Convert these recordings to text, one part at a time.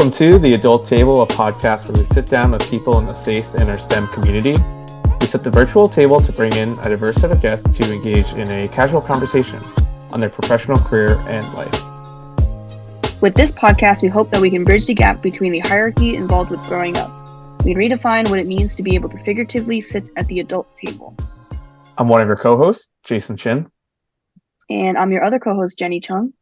Welcome to The Adult Table, a podcast where we sit down with people in the SACE and our STEM community. We set the virtual table to bring in a diverse set of guests to engage in a casual conversation on their professional career and life. With this podcast, we hope that we can bridge the gap between the hierarchy involved with growing up. We redefine what it means to be able to figuratively sit at the adult table. I'm one of your co-hosts, Jason Chin. And I'm your other co-host, Jenny Chung.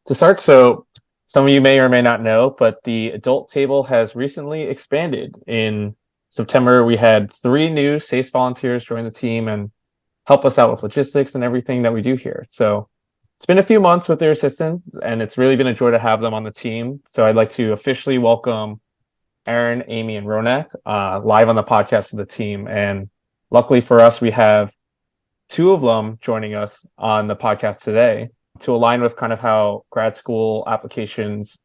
To start, so some of you may or may not know, but the adult table has recently expanded. In September, we had 3 new SACE volunteers join the team and help us out with logistics and everything that we do here. So it's been a few months with their assistance, and it's really been a joy to have them on the team. So I'd like to officially welcome Aaron, Amy, and Ronak live on the podcast of the team. And luckily for us, we have 2 of them joining us on the podcast today to align with kind of how grad school applications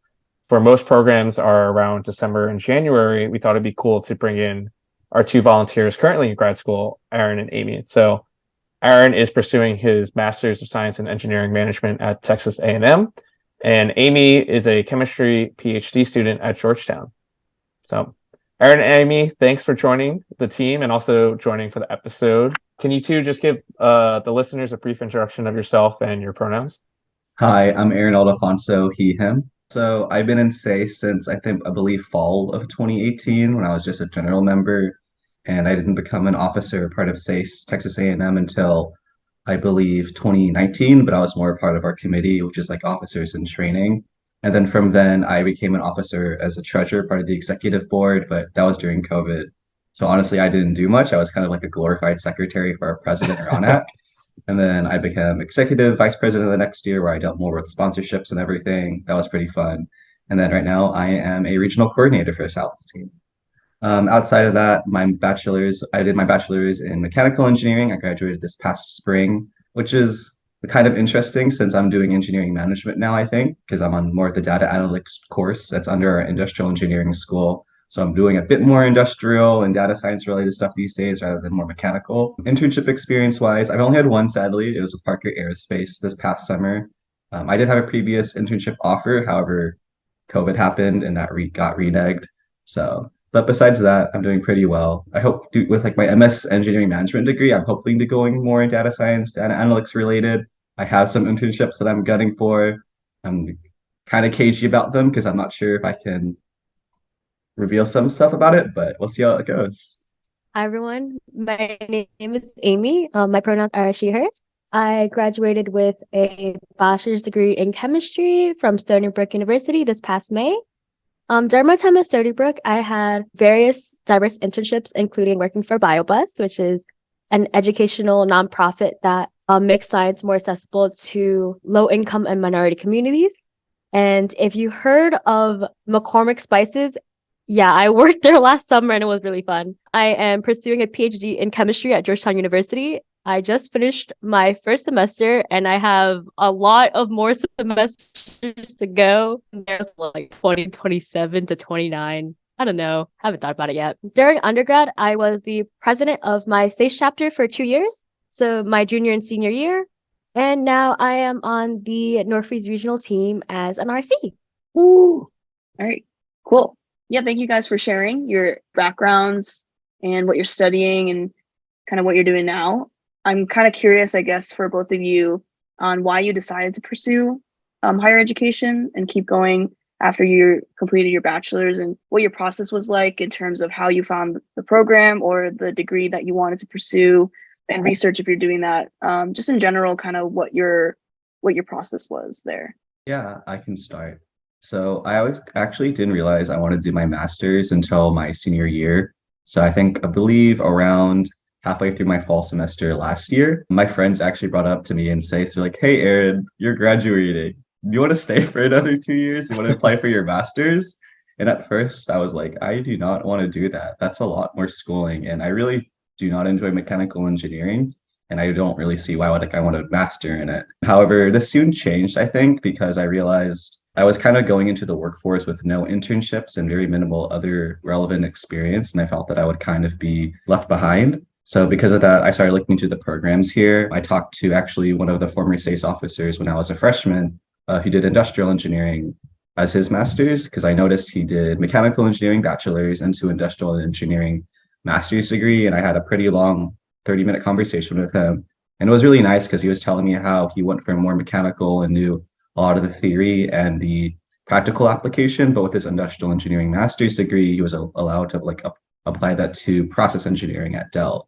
for most programs are around December and January. We thought it'd be cool to bring in our 2 volunteers currently in grad school, Aaron and Amy. So Aaron is pursuing his Master's of Science in Engineering Management at Texas A&M, and Amy is a chemistry PhD student at Georgetown. So Aaron and Amy, thanks for joining the team and also joining for the episode. Can you 2 just give the listeners a brief introduction of yourself and your pronouns? Hi, I'm Aaron Ildefonso, he, him. So I've been in SACE since I believe fall of 2018 when I was just a general member, and I didn't become an officer part of SACE Texas A&M until I believe 2019, but I was more a part of our committee, which is like officers in training. And then from then I became an officer as a treasurer, part of the executive board, but that was during COVID. So honestly, I didn't do much. I was kind of like a glorified secretary for our president, Ronak. And then I became executive vice president the next year, where I dealt more with sponsorships and everything. That was pretty fun. And then right now I am a regional coordinator for the South's team. Outside of that, I did my bachelor's in mechanical engineering. I graduated this past spring, which is kind of interesting since I'm doing engineering management now, I think, because I'm on more of the data analytics course that's under our industrial engineering school. So I'm doing a bit more industrial and data science related stuff these days rather than more mechanical. Internship experience wise, I've only had one, sadly. It was with Parker Aerospace this past summer. I did have a previous internship offer. However, COVID happened and that got reneged. But besides that, I'm doing pretty well. I hope with like my MS engineering management degree, I'm hoping to going more in data science, data analytics related. I have some internships that I'm gunning for. I'm kind of cagey about them because I'm not sure if I can reveal some stuff about it, but we'll see how it goes. Hi, everyone. My name is Amy. My pronouns are she, hers. I graduated with a bachelor's degree in chemistry from Stony Brook University this past May. During my time at Stony Brook, I had various diverse internships, including working for BioBus, which is an educational nonprofit that makes science more accessible to low-income and minority communities. And if you heard of McCormick Spices, yeah, I worked there last summer and it was really fun. I am pursuing a PhD in chemistry at Georgetown University. I just finished my first semester and I have a lot of more semesters to go. There's like 2027 to 29. I don't know. Haven't thought about it yet. During undergrad, I was the president of my SACE chapter for 2 years. So my junior and senior year. And now I am on the Northeast Regional team as an RC. Ooh. All right, cool. Yeah, thank you guys for sharing your backgrounds and what you're studying and kind of what you're doing now. I'm kind of curious, I guess, for both of you on why you decided to pursue higher education and keep going after you completed your bachelor's and what your process was like in terms of how you found the program or the degree that you wanted to pursue and research if you're doing that. Just in general, kind of what your process was there. Yeah, I can start. So I actually didn't realize I wanted to do my master's until my senior year. So I believe around halfway through my fall semester last year, my friends actually brought up to me and they're like, "Hey, Aaron, you're graduating. Do you want to stay for another 2 years? Do you want to apply for your master's?" And at first I was like, I do not want to do that. That's a lot more schooling. And I really do not enjoy mechanical engineering. And I don't really see why I want a master in it. However, this soon changed, I think, because I realized I was kind of going into the workforce with no internships and very minimal other relevant experience. And I felt that I would kind of be left behind. So because of that, I started looking into the programs here. I talked to actually one of the former SACE officers when I was a freshman who did industrial engineering as his master's because I noticed he did mechanical engineering bachelor's into industrial engineering master's degree. And I had a pretty long 30-minute conversation with him. And it was really nice because he was telling me how he went from more mechanical and knew a lot of the theory and the practical application. But with his industrial engineering master's degree, he was allowed to like apply that to process engineering at Dell.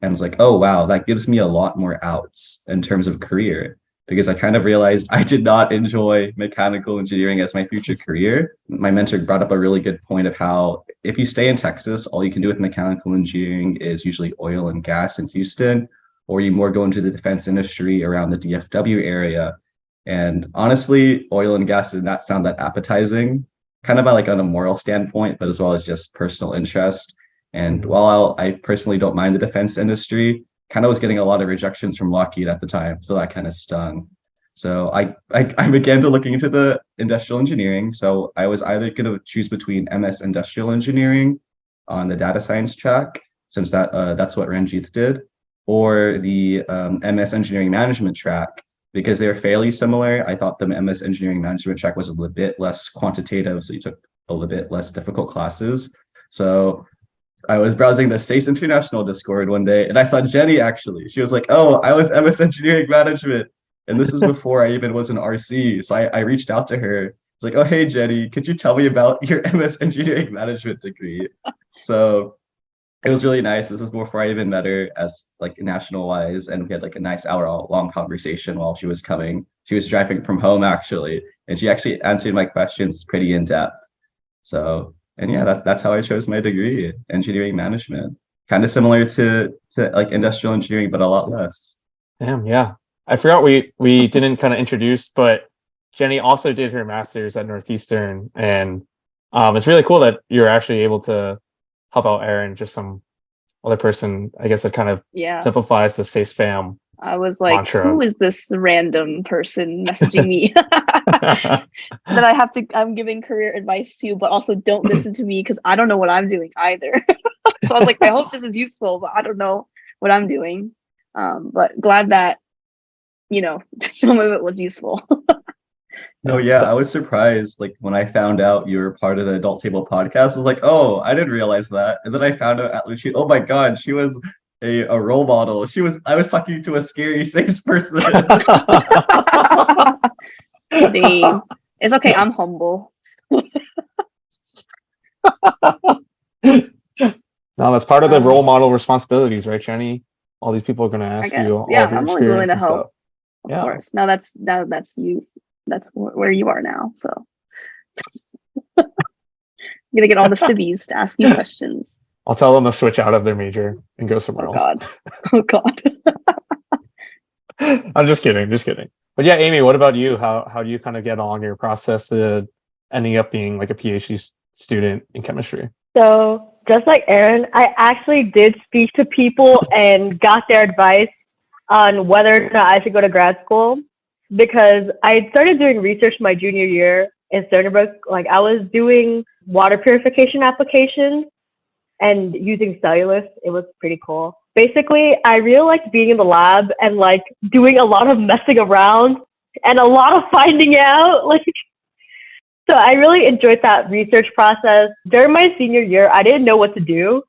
And I was like, oh, wow, that gives me a lot more outs in terms of career because I kind of realized I did not enjoy mechanical engineering as my future career. My mentor brought up a really good point of how if you stay in Texas, all you can do with mechanical engineering is usually oil and gas in Houston, or you more go into the defense industry around the DFW area. And honestly, oil and gas did not sound that appetizing, kind of like on a moral standpoint, but as well as just personal interest. And while I personally don't mind the defense industry, kind of was getting a lot of rejections from Lockheed at the time. So that kind of stung. So I began to looking into the industrial engineering. So I was either going to choose between MS Industrial Engineering on the data science track, since that's what Ranjith did, or the MS Engineering Management track, because they're fairly similar. I thought the MS Engineering Management track was a little bit less quantitative, so you took a little bit less difficult classes. So I was browsing the SACE International Discord one day and I saw Jenny actually. She was like, oh, I was MS Engineering Management. And this is before I even was an RC. So I reached out to her. It's like, oh, hey, Jenny, could you tell me about your MS Engineering Management degree? So it was really nice. This is before I even met her as like national wise. And we had like a nice hour long conversation while she was coming. She was driving from home actually. And she actually answered my questions pretty in depth. So and yeah, that's how I chose my degree, engineering management. Kind of similar to like industrial engineering, but a lot less. Damn, yeah. I forgot we didn't kind of introduce, but Jenny also did her master's at Northeastern, and it's really cool that you're actually able to help out Aaron, just some other person, I guess, that kind of Yeah. simplifies the SACE fam I was like, mantra. who is this random person messaging me that I'm giving career advice to, but also don't listen to me because I don't know what I'm doing either. So I was like, I hope this is useful, but I don't know what I'm doing. But glad that, some of it was useful. No, yeah, I was surprised like when I found out you were part of the Adult Table podcast. I was like, oh, I didn't realize that. And then I found out at Lucy, oh my God, she was a role model. I was talking to a scary SACE person. Dang. It's okay, I'm humble. No, that's part of the role model responsibilities, right, Jenny? All these people are going to ask you all of your I'm always willing to experience and help. stuff. Of course. Now that's you. That's where you are now. So I'm gonna get all the civvies to ask you questions. I'll tell them to switch out of their major and go somewhere else. God. Oh God. I'm just kidding. But yeah, Amy, what about you? How do you kind of get on your process to ending up being like a PhD student in chemistry? So just like Aaron, I actually did speak to people and got their advice on whether or not I should go to grad school, because I started doing research my junior year in Stony Brook. Like I was doing water purification applications and using cellulose. It was pretty cool. Basically, I really liked being in the lab and like doing a lot of messing around and a lot of finding out. So I really enjoyed that research process. During my senior year, I didn't know what to do.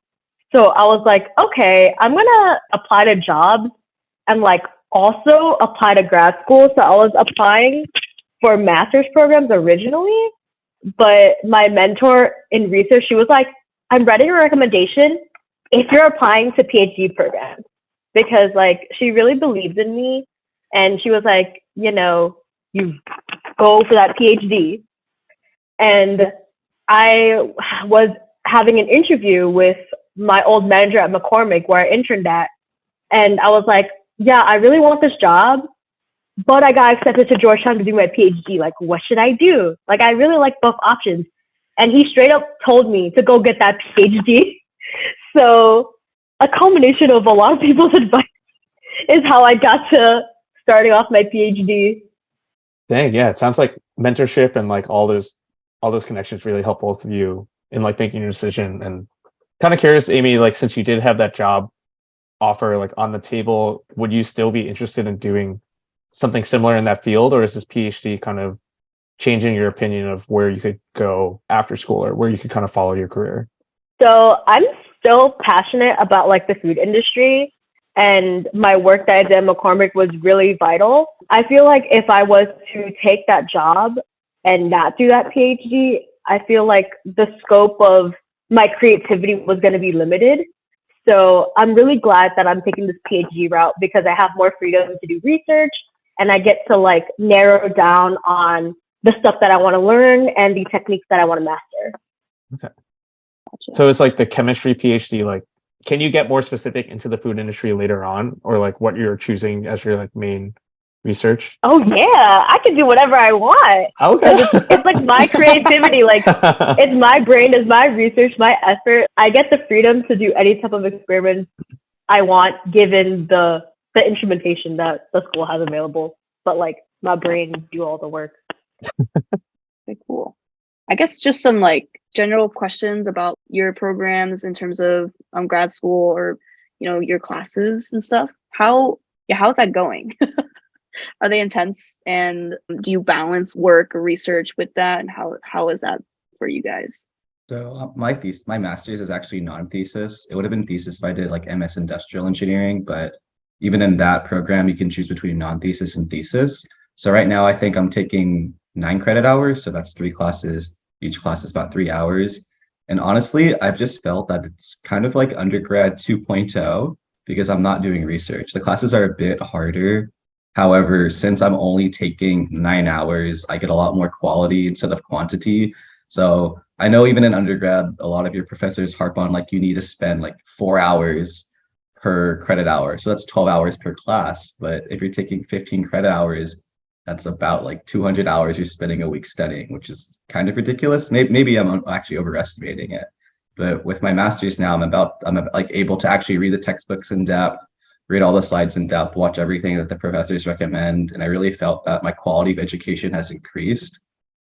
So I was like, okay, I'm gonna apply to jobs and like also apply to grad school. So I was applying for master's programs originally, but my mentor in research, she was like, I'm writing a recommendation if you're applying to PhD programs, because like she really believed in me, and she was like, you go for that PhD. And I was having an interview with my old manager at McCormick where I interned at, and I was like, yeah, I really want this job, but I got accepted to Georgetown to do my PhD. Like, what should I do? Like, I really like both options. And he straight up told me to go get that PhD. So a combination of a lot of people's advice is how I got to starting off my PhD. Dang, yeah, it sounds like mentorship and like all those connections really help both of you in like making your decision. And kind of curious, Amy, like since you did have that job offer like on the table, would you still be interested in doing something similar in that field, or is this PhD kind of changing your opinion of where you could go after school or where you could kind of follow your career? So I'm still passionate about like the food industry, and my work that I did at McCormick was really vital. I feel like if I was to take that job and not do that PhD, I feel like the scope of my creativity was going to be limited. So I'm really glad that I'm taking this PhD route because I have more freedom to do research and I get to like narrow down on the stuff that I want to learn and the techniques that I want to master. Okay. Gotcha. So it's like the chemistry PhD, like, can you get more specific into the food industry later on, or like what you're choosing as your like main research? Oh yeah, I can do whatever I want. Okay. It's like my creativity, like it's my brain, it's my research, my effort. I get the freedom to do any type of experiments I want given the instrumentation that the school has available. But like my brain do all the work. Okay, cool. I guess just some like general questions about your programs in terms of grad school or your classes and stuff. How's that going? Are they intense, and do you balance work or research with that, and how is that for you guys? So my master's is actually non-thesis. It would have been thesis if I did like MS Industrial Engineering, but even in that program, you can choose between non-thesis and thesis. So right now, I think I'm taking 9 credit hours. So that's 3 classes. Each class is about 3 hours. And honestly, I've just felt that it's kind of like undergrad 2.0 because I'm not doing research. The classes are a bit harder. However, since I'm only taking 9 hours, I get a lot more quality instead of quantity. So I know even in undergrad, a lot of your professors harp on like you need to spend like 4 hours per credit hour. So that's 12 hours per class. But if you're taking 15 credit hours, that's about like 200 hours you're spending a week studying, which is kind of ridiculous. Maybe I'm actually overestimating it. But with my master's now, I'm like able to actually read the textbooks in depth, read all the slides in depth, watch everything that the professors recommend. And I really felt that my quality of education has increased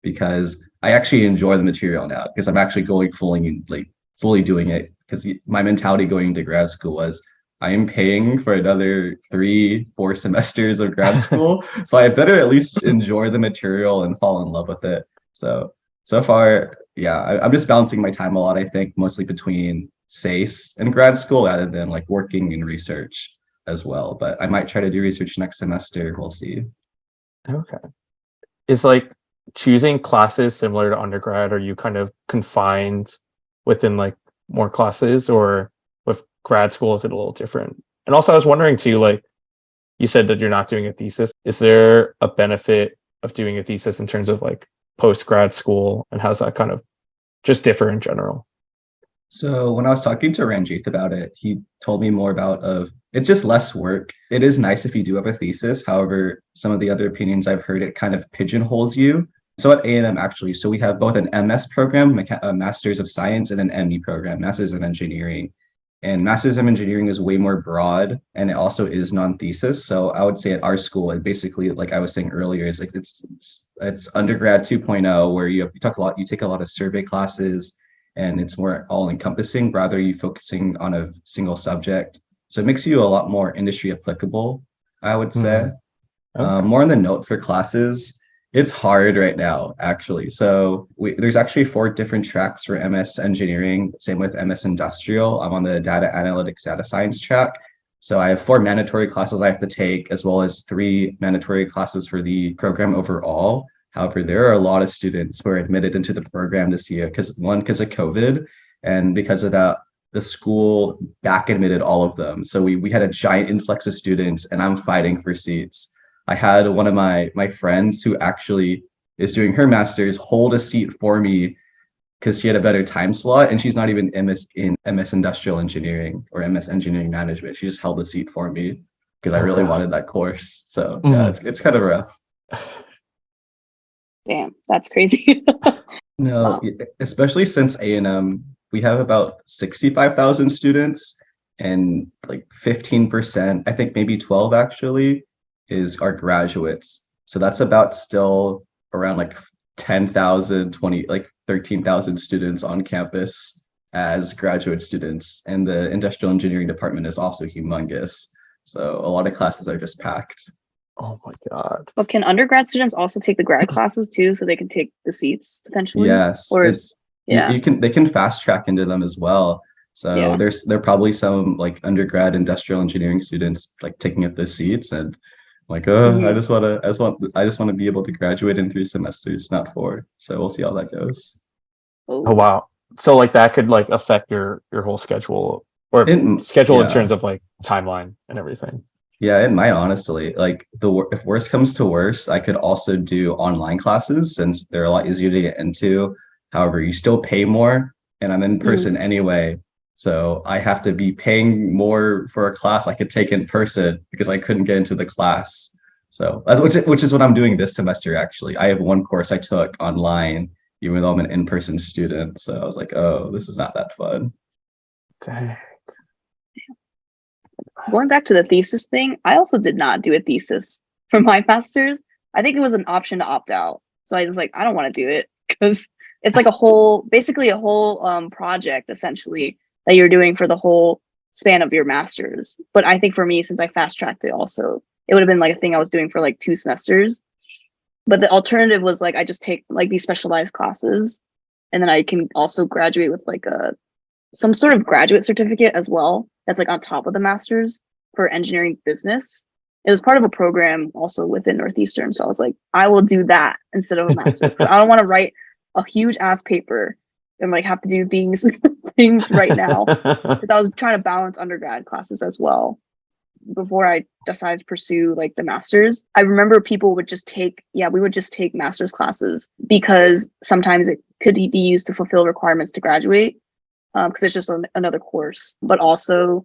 because I actually enjoy the material now because I'm actually going fully doing it. Because my mentality going into grad school was I am paying for another 3-4 semesters of grad school. So I better at least enjoy the material and fall in love with it. So far, yeah, I'm just balancing my time a lot, I think, mostly between SACE and grad school rather than like working in research as well. But I might try to do research next semester. We'll see. Okay. Is like choosing classes similar to undergrad? Are you kind of confined within like more classes, or with grad school is it a little different? And also I was wondering too, like you said that you're not doing a thesis. Is there a benefit of doing a thesis in terms of like post grad school, and how's that kind of just differ in general? So when I was talking to Ranjit about it, he told me more about it's just less work. It is nice if you do have a thesis. However, some of the other opinions I've heard, it kind of pigeonholes you. So at A&M actually, so we have both an MS program, a Master's of Science, and an ME program, Masters of Engineering. And Masters of Engineering is way more broad, and it also is non-thesis. So I would say at our school, it basically, like I was saying earlier, is like it's undergrad 2.0, where you take a lot of survey classes, and it's more all-encompassing rather you focusing on a single subject. So it makes you a lot more industry applicable, I would say. Okay. More on the note for classes, it's hard right now, actually. So there's actually 4 different tracks for MS Engineering, same with MS Industrial. I'm on the Data Analytics, Data Science track. So I have 4 mandatory classes I have to take, as well as 3 mandatory classes for the program overall. However, there are a lot of students who are admitted into the program this year because of COVID, and because of that, the school back admitted all of them. So we had a giant influx of students, and I'm fighting for seats. I had one of my friends who actually is doing her master's hold a seat for me because she had a better time slot, and she's not even in MS Industrial Engineering or MS Engineering Management. She just held a seat for me because I really wanted that course. So yeah, it's kind of rough. Damn, that's crazy. No, Wow. especially since A&M, we have about 65,000 students, and like 15%, I think maybe 12 actually, is our graduates. So that's about still around like 10,000, 20, like 13,000 students on campus as graduate students. And the industrial engineering department is also humongous. So a lot of classes are just packed. Oh my God. But can undergrad students also take the grad classes too, so they can take the seats potentially? Yes, Or it's yeah, you can they can fast track into them as well. So yeah. there are probably some like undergrad industrial engineering students like taking up those seats and like, Hmm. I just want to be able to graduate in 3 semesters, not 4. So we'll see how that goes. Oh Oh, wow. So like that could like affect your whole schedule or schedule in Yeah. terms of like timeline and everything. Yeah, it might honestly. Like if worst comes to worst, I could also do online classes since they're a lot easier to get into. However, you still pay more, and I'm in mm. person anyway. So I have to be paying more for a class I could take in person because I couldn't get into the class. So which is what I'm doing this semester actually. I have one course I took online, even though I'm an in-person student. So I was like, oh, this is not that fun. Dang. Going back to the thesis thing, I also did not do a thesis for my master's. I think it was an option to opt out. So I was like, I don't want to do it because it's like basically a whole project essentially that you're doing for the whole span of your master's. But I think for me, since I fast tracked it also, it would have been like a thing I was doing for like 2 semesters. But the alternative was like I just take like these specialized classes and then I can also graduate with like some sort of graduate certificate as well. That's like on top of the master's for engineering business. It was part of a program also within Northeastern. So I was like, I will do that instead of a master's because I don't want to write a huge ass paper and like have to do things right now. Because I was trying to balance undergrad classes as well before I decided to pursue like the master's. I remember people would just we would just take master's classes because sometimes it could be used to fulfill requirements to graduate because it's just another course, but also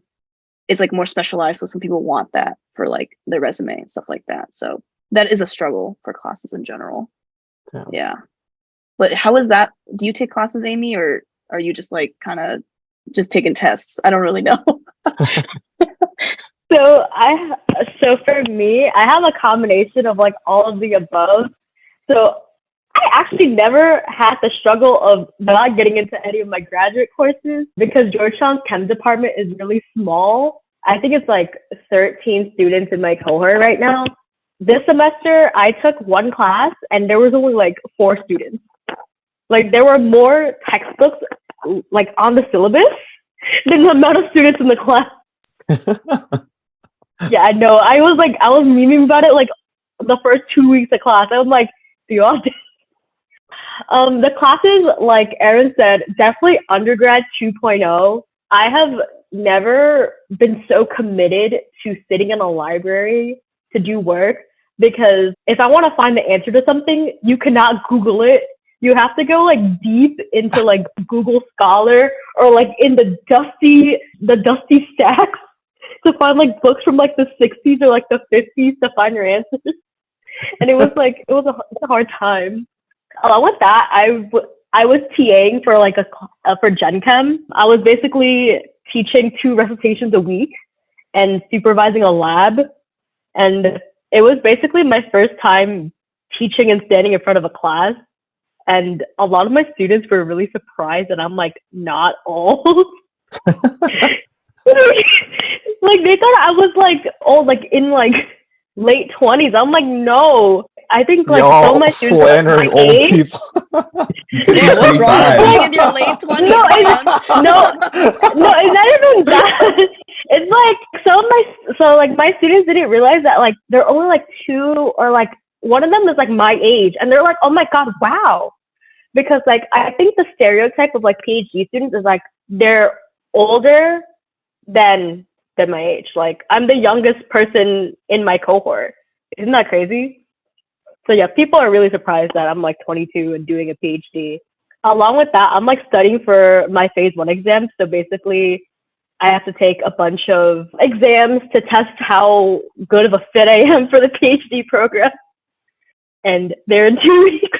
it's like more specialized. So some people want that for like their resume and stuff like that. So that is a struggle for classes in general. Yeah. Yeah. But how is that? Do you take classes, Amy, or are you just like kind of just taking tests? I don't really know. So for me, I have a combination of like all of the above. So I actually never had the struggle of not getting into any of my graduate courses because Georgetown's chem department is really small. I think it's like 13 students in my cohort right now. This semester, I took one class and there was only like 4 students. Like there were more textbooks like on the syllabus than the amount of students in the class. Yeah, I know. I was memeing about it like the first 2 weeks of class. I was like, do y'all the classes, like Erin said, definitely undergrad 2.0. I have never been so committed to sitting in a library to do work because if I want to find the answer to something, you cannot Google it. You have to go like deep into like Google Scholar or like in the dusty stacks to find like books from like the 60s or like the 50s to find your answers. And it was a hard time. Along with that, I was TAing for like for Gen Chem. I was basically teaching 2 recitations a week and supervising a lab. And it was basically my first time teaching and standing in front of a class. And a lot of my students were really surprised that I'm like not old. Like they thought I was like old, like in like late 20s. I'm like, no. I think like some of my students are slandering my old age. people. Yeah, what's wrong with 25. being in your late 20s? No, man? No, it's not even that. It's like my students didn't realize that like they're only like 2 or like one of them is like my age, and they're like, oh my god, wow. Because like I think the stereotype of like PhD students is like they're older than my age. Like I'm the youngest person in my cohort. Isn't that crazy? So yeah, people are really surprised that I'm like 22 and doing a PhD. Along with that, I'm like studying for my phase 1 exam. So basically, I have to take a bunch of exams to test how good of a fit I am for the PhD program. And they're in 2 weeks.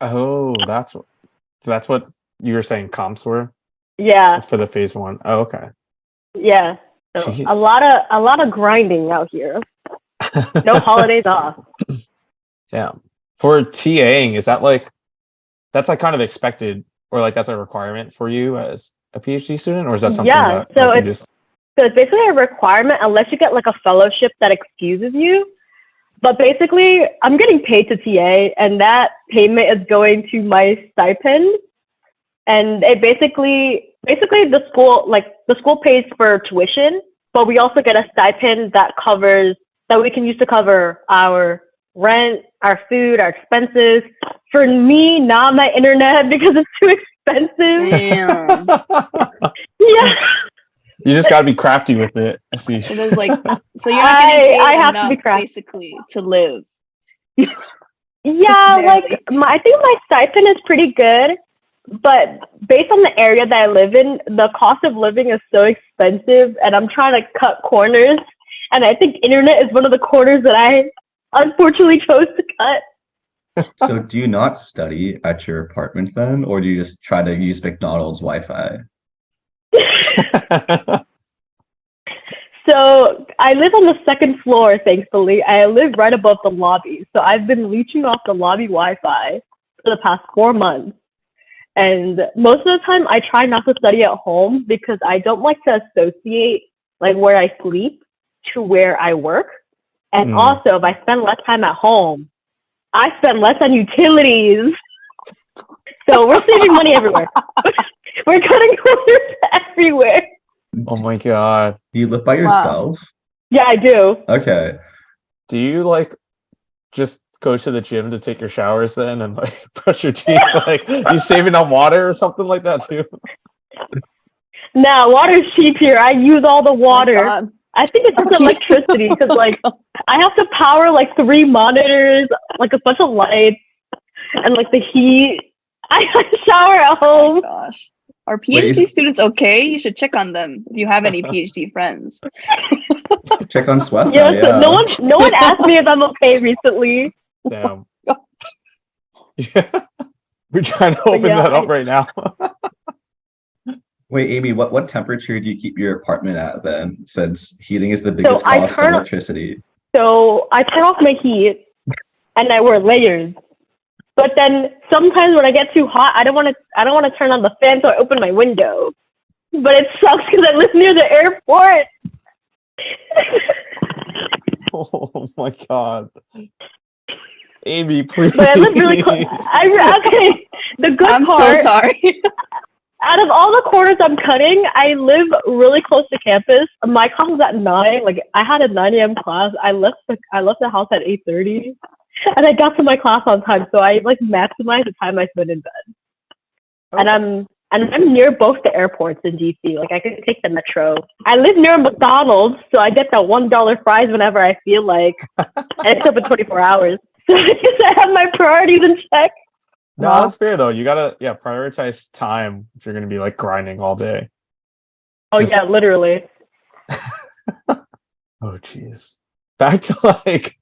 Oh, that's what you were saying comps were? Yeah, That's for the phase 1. Oh, okay. yeah. So Jeez. a lot of grinding out here. No holidays off. Yeah. For TAing, is that like that's like kind of expected or like that's a requirement for you as a PhD student, or is that something Yeah, that so like, you it's basically a requirement unless you get like a fellowship that excuses you. But basically, I'm getting paid to TA, and that payment is going to my stipend. And it basically the school pays for tuition, but we also get a stipend that we can use to cover our rent, our food, our expenses. For me, not my internet because it's too expensive. Damn. Yeah. You just gotta be crafty with it. I see. So there's like, so you're not getting paid I have to enough be crafty. basically to live. Yeah, Barely. like I think my stipend is pretty good, but based on the area that I live in, the cost of living is so expensive, and I'm trying to cut corners. And I think internet is one of the corners that I unfortunately chose to cut. So do you not study at your apartment then, or do you just try to use McDonald's Wi-Fi? So I live on the second floor, thankfully. I live right above the lobby. So I've been leeching off the lobby Wi-Fi for the past 4 months. And most of the time I try not to study at home because I don't like to associate like where I sleep to where I work. And also, if I spend less time at home, I spend less on utilities. So we're saving money everywhere. We're cutting corners everywhere. Oh my god. You live by yourself? Yeah, I do. Okay. Do you like just go to the gym to take your showers then and like brush your teeth? Like you saving on water or something like that too? Nah, water's cheap here. I use all the water. God. I think it's just electricity because like I have to power like 3 monitors, like a bunch of lights, and like the heat. I shower at Oh my home. gosh. Are PhD students okay? You should check on them if you have any PhD friends. Check on Sweat. Yeah, Yeah. so no one asked me if I'm okay recently. Damn. Yeah. We're trying to open that up right now. Wait, Amy, what temperature do you keep your apartment at then, since heating is the biggest I cost of electricity? So I turn off my heat and I wear layers. But then sometimes when I get too hot, I don't want to turn on the fan, so I open my window. But it sucks because I live near the airport. Oh my god. Amy, please. But I live really close. Okay, the good I'm part. so sorry. Out of all the corners I'm cutting, I live really close to campus. My class was at 9. Like I had a 9 a.m. class. I left the house at 8:30, and I got to my class on time. So I like maximize the time I spend in bed. Okay. And I'm near both the airports in DC. Like I can take the metro. I live near McDonald's, so I get that $1 fries whenever I feel like. And it's open 24 hours. So I guess I have my priorities in check. No, Wow. that's fair though. You gotta prioritize time if you're gonna be like grinding all day. Oh Just- yeah, literally. Oh jeez. Back to like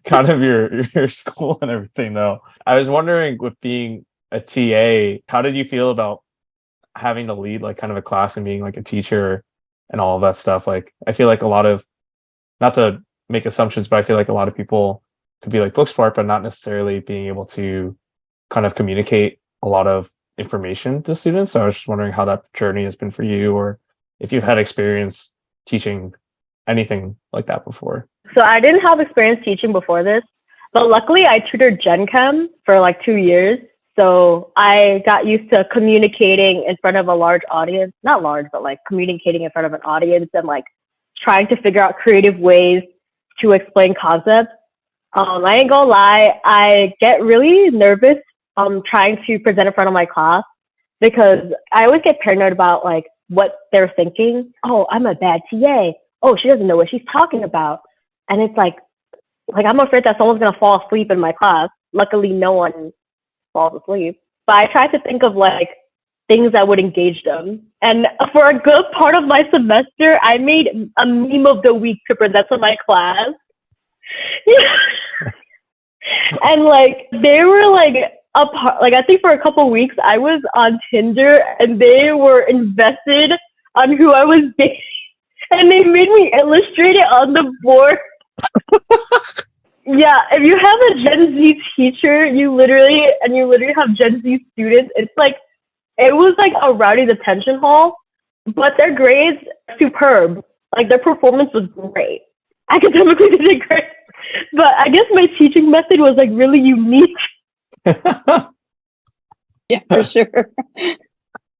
kind of your school and everything though. I was wondering with being a TA, how did you feel about having to lead like kind of a class and being like a teacher and all of that stuff? Like I feel like a lot of, not to make assumptions, but I feel like a lot of people could be like book smart, but not necessarily being able to kind of communicate a lot of information to students. So I was just wondering how that journey has been for you, or if you've had experience teaching anything like that before. So I didn't have experience teaching before this, but luckily I tutored Gen Chem for like 2 years. So I got used to communicating in front of a large audience, not large, but like communicating in front of an audience and like trying to figure out creative ways to explain concepts. I ain't gonna lie, I get really nervous trying to present in front of my class because I always get paranoid about like what they're thinking. Oh, I'm a bad TA. Oh, she doesn't know what she's talking about. And it's like I'm afraid that someone's gonna fall asleep in my class. Luckily, no one falls asleep. But I try to think of like things that would engage them. And for a good part of my semester, I made a meme of the week to present to my class. And like they were like like I think for a couple weeks I was on Tinder and they were invested on who I was dating. And they made me illustrate it on the board. Yeah, if you have a Gen Z teacher, you literally have Gen Z students. It's like, it was like a rowdy detention hall, but their grades superb. Like their performance was great. Academically, they did great. But I guess my teaching method was like really unique. Yeah, for sure.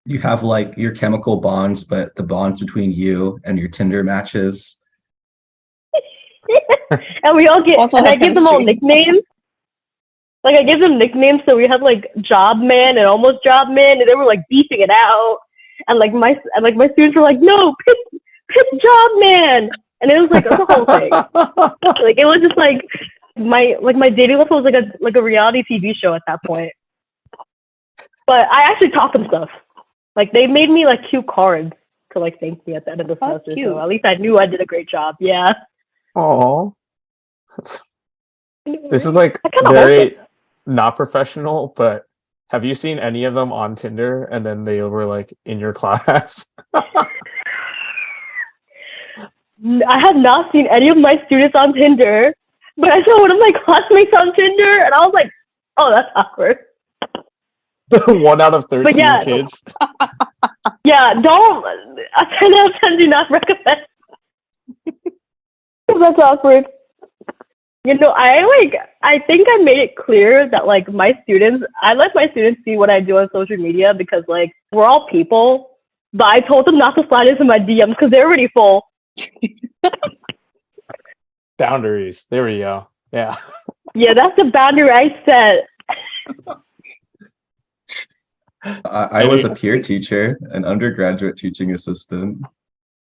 You have like your chemical bonds, but the bonds between you and your Tinder matches. And we all get, Also and I have give them all chemistry. nicknames. Like I give them nicknames, so we had like Job Man and Almost Job Man, and they were like beefing it out. And my students were like, no, Pip Job Man, and it was like the whole thing. Like it was just like my dating life was like a reality TV show at that point. But I actually taught them stuff. Like they made me like cute cards to like thank me at the end of the That's semester. cute. So at least I knew I did a great job. Yeah. Oh, this is like I kind of hope very not professional, but have you seen any of them on Tinder and then they were like in your class? I have not seen any of my students on Tinder, but I saw one of my classmates on Tinder, and I was like, "Oh, that's awkward." 1 out of 13 yeah. kids. Yeah, don't. 10 out of 10 do not recommend. That's awkward. You know, I think I made it clear that like I let my students see what I do on social media because like we're all people. But I told them not to slide into my DMs because they're already full. Boundaries. There we go. Yeah. Yeah, that's the boundary I set. I was a peer teacher, an undergraduate teaching assistant.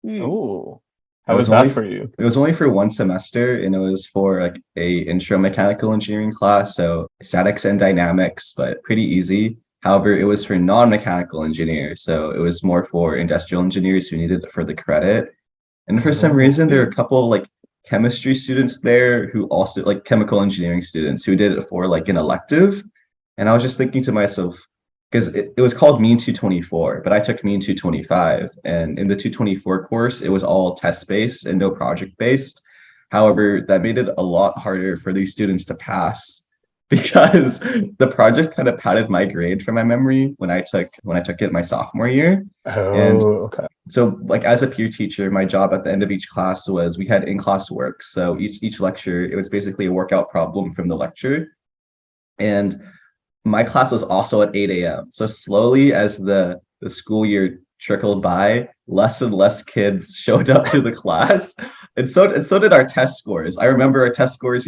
Ooh. It How was was that only for you? It was only for one semester, and it was for like a intro mechanical engineering class, so statics and dynamics, but pretty easy. However, it was for non-mechanical engineers, so it was more for industrial engineers who needed it for the credit. And for some reason, there were a couple of like chemistry students there who also like chemical engineering students who did it for like an elective. And I was just thinking to myself, because it was called Mean 224, but I took Mean 225. And in the 224 course, it was all test-based and no project-based. However, that made it a lot harder for these students to pass because the project kind of padded my grade from my memory when I took it my sophomore year. And Oh, okay. so like as a peer teacher, my job at the end of each class was we had in-class work. So each lecture, it was basically a workout problem from the lecture. And my class was also at 8 a.m. So slowly as the school year trickled by, less and less kids showed up to the class. And so did our test scores. I remember our test scores,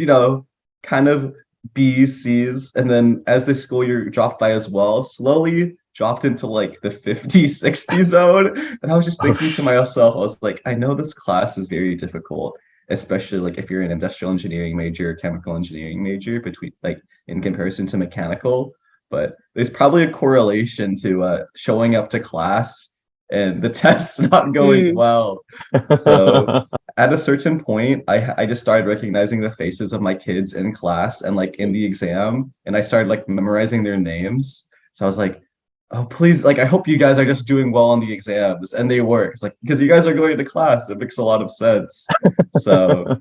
kind of B's, C's. And then as the school year dropped by as well, slowly dropped into like the 50, 60 zone. And I was just thinking to myself, I was like, I know this class is very difficult, especially like if you're an industrial engineering major, chemical engineering major, between like in comparison to mechanical. But there's probably a correlation to showing up to class and the tests not going well. So at a certain point, I just started recognizing the faces of my kids in class and like in the exam, and I started like memorizing their names. So I was like, oh, please, like, I hope you guys are just doing well on the exams. And they were. It's like, because you guys are going to class, it makes a lot of sense. So,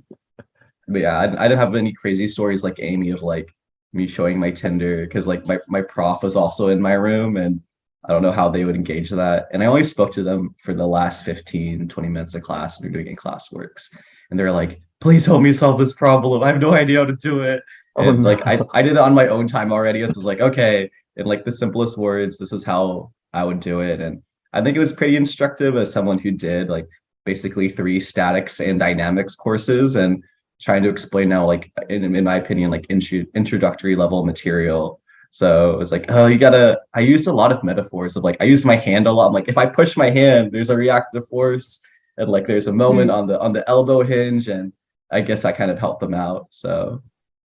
but yeah, I didn't have any crazy stories like Amy of like me showing my Tinder because like my prof was also in my room and I don't know how they would engage that. And I only spoke to them for the last 15, 20 minutes of class when we were doing classworks. And they're like, please help me solve this problem. I have no idea how to do it. And like I did it on my own time already. So I was like, okay, in like the simplest words, this is how I would do it. And I think it was pretty instructive as someone who did like basically 3 statics and dynamics courses and trying to explain now like in my opinion like introductory level material. So it was like, oh, I used a lot of metaphors of like I used my hand a lot. I'm like, if I push my hand, there's a reactive force and like there's a moment on the elbow hinge, and I guess that kind of helped them out. So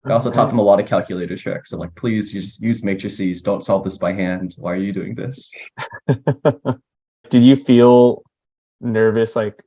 I also taught them a lot of calculator tricks. I'm like, please just use matrices. Don't solve this by hand. Why are you doing this? Did you feel nervous like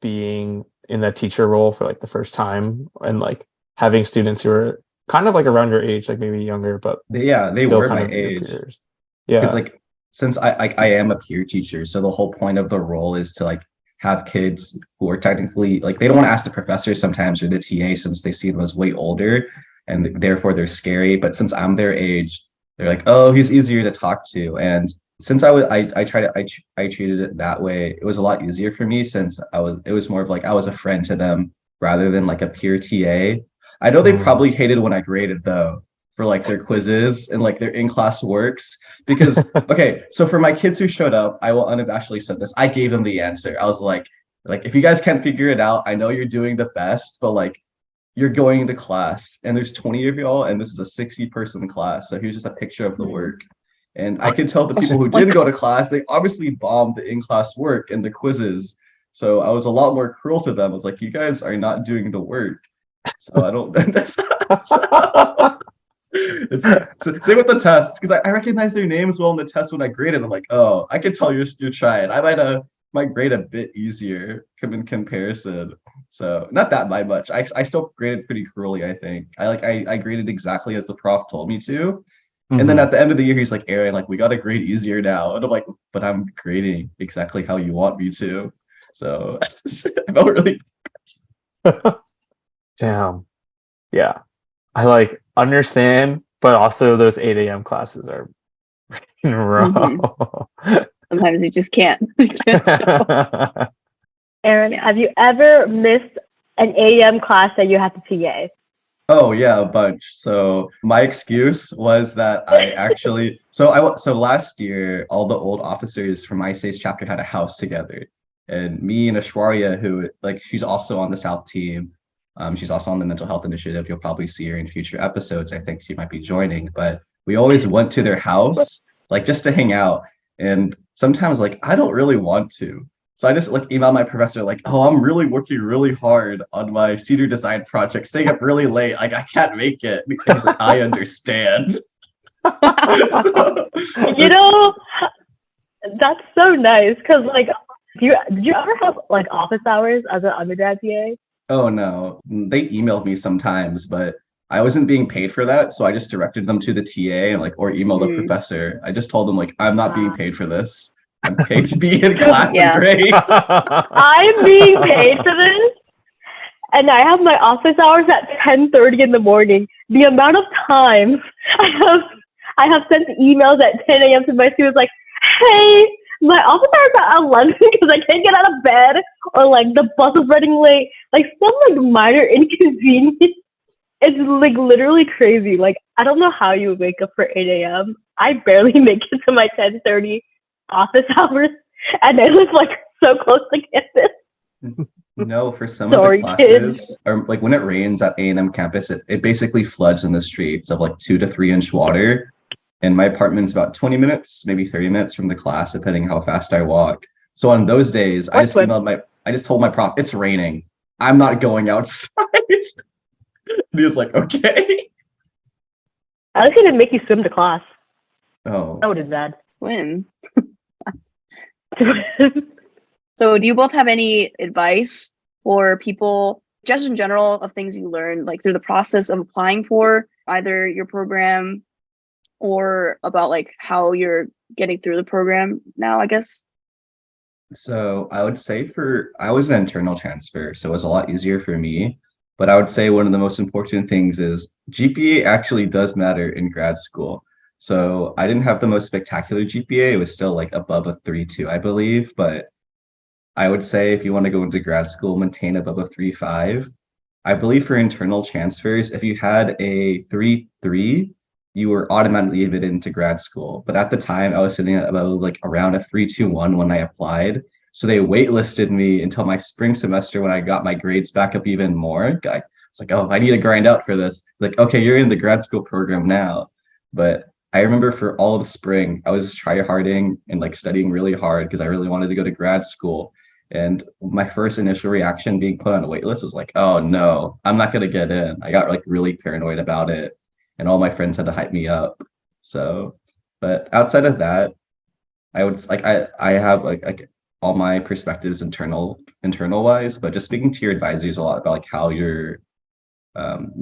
being in that teacher role for like the first time and like having students who are kind of like around your age, like maybe younger, but they still were kind my of your age. peers? Yeah. Because like since I am a peer teacher, so the whole point of the role is to like have kids who are technically like they don't want to ask the professor sometimes or the TA since they see them as way older and therefore they're scary. But since I'm their age, they're like, oh, he's easier to talk to. And since I treated it that way, it was a lot easier for me since it was more of like I was a friend to them rather than like a peer TA. I know they Mm. probably hated when I graded though for like their quizzes and like their in-class works because okay, so for my kids who showed up, I will unabashedly say this. I gave them the answer. I was like if you guys can't figure it out, I know you're doing the best, but like you're going into class and there's 20 of y'all and this is a 60-person class. So here's just a picture of the work. And I could tell the people who didn't go to class, they obviously bombed the in-class work and the quizzes. So I was a lot more cruel to them. I was like, you guys are not doing the work. So I don't that's it's same with the tests because I recognize their names well in the test when I graded. I'm like, oh, I can tell you're trying. I might grade a bit easier in comparison. So not that by much. I still graded pretty cruelly, I think. I graded exactly as the prof told me to. And then Mhm. at the end of the year, he's like, Aaron, like we gotta grade easier now. And I'm like, but I'm grading exactly how you want me to. So I felt really Damn. Yeah. I like understand, but also those 8 a.m. classes are rough. Sometimes you just can't. You can't show. Aaron, Yeah. have you ever missed an AM class that you had to TA? Oh yeah, a bunch. So my excuse was that I actually so last year all the old officers from my SACE chapter had a house together. And me and Ashwarya, who like she's also on the South team, she's also on the mental health initiative. You'll probably see her in future episodes. I think she might be joining, but we always went to their house like just to hang out. And sometimes like I don't really want to. So I just like emailed my professor like, oh, I'm really working really hard on my senior design project, staying up really late. Like I can't make it. And he's like, I understand. So, You know, that's so nice because like, did you ever have like office hours as an undergrad TA? oh no, they emailed me sometimes, but I wasn't being paid for that, so I just directed them to the TA and like or emailed the professor. I just told them like I'm not being paid for this. I'm paid to be in class and Yeah. grade. I'm being paid for this, and I have my office hours at 10:30 in the morning. The amount of times I have I have sent emails at 10 a.m. to my students like, "Hey, my office hours are at 11 because I can't get out of bed, or like the bus is running late." Like some like minor inconvenience. It's like literally crazy. Like I don't know how you wake up for 8 a.m. I barely make it to my 10:30 office hours, and I live like so close to campus. No, for some of the Sorry, classes, kids. or like when it rains at A&M campus, it basically floods in the streets of like 2 to 3 inch water. And my apartment's about 20 minutes, maybe 30 minutes from the class, depending how fast I walk. So on those days, Or swim. I just told my prof, it's raining. I'm not going outside. And he was like, okay. At least they didn't make you swim to class. Oh, That would have been Swim. bad. So do you both have any advice for people just in general of things you learned like through the process of applying for either your program or about like how you're getting through the program now, I guess? so I would say I was an internal transfer, so it was a lot easier for me. But I would say one of the most important things is GPA actually does matter in grad school. So I didn't have the most spectacular GPA. It was still like above a 3.2, I believe. But I would say if you want to go into grad school, maintain above a 3.5. I believe for internal transfers, if you had a 3.3, you were automatically admitted into grad school. But at the time, I was sitting at about like around a 3.21 when I applied. So they waitlisted me until my spring semester when I got my grades back up even more. It's like, oh, I need to grind out for this. Like, okay, you're in the grad school program now. But I remember for all of spring, I was just tryharding and like studying really hard because I really wanted to go to grad school. And my first initial reaction being put on a wait list was like, oh no, I'm not gonna get in. I got like really paranoid about it. And all my friends had to hype me up. So, but outside of that, I would like I have like all my perspectives internal wise, but just speaking to your advisors a lot about like how your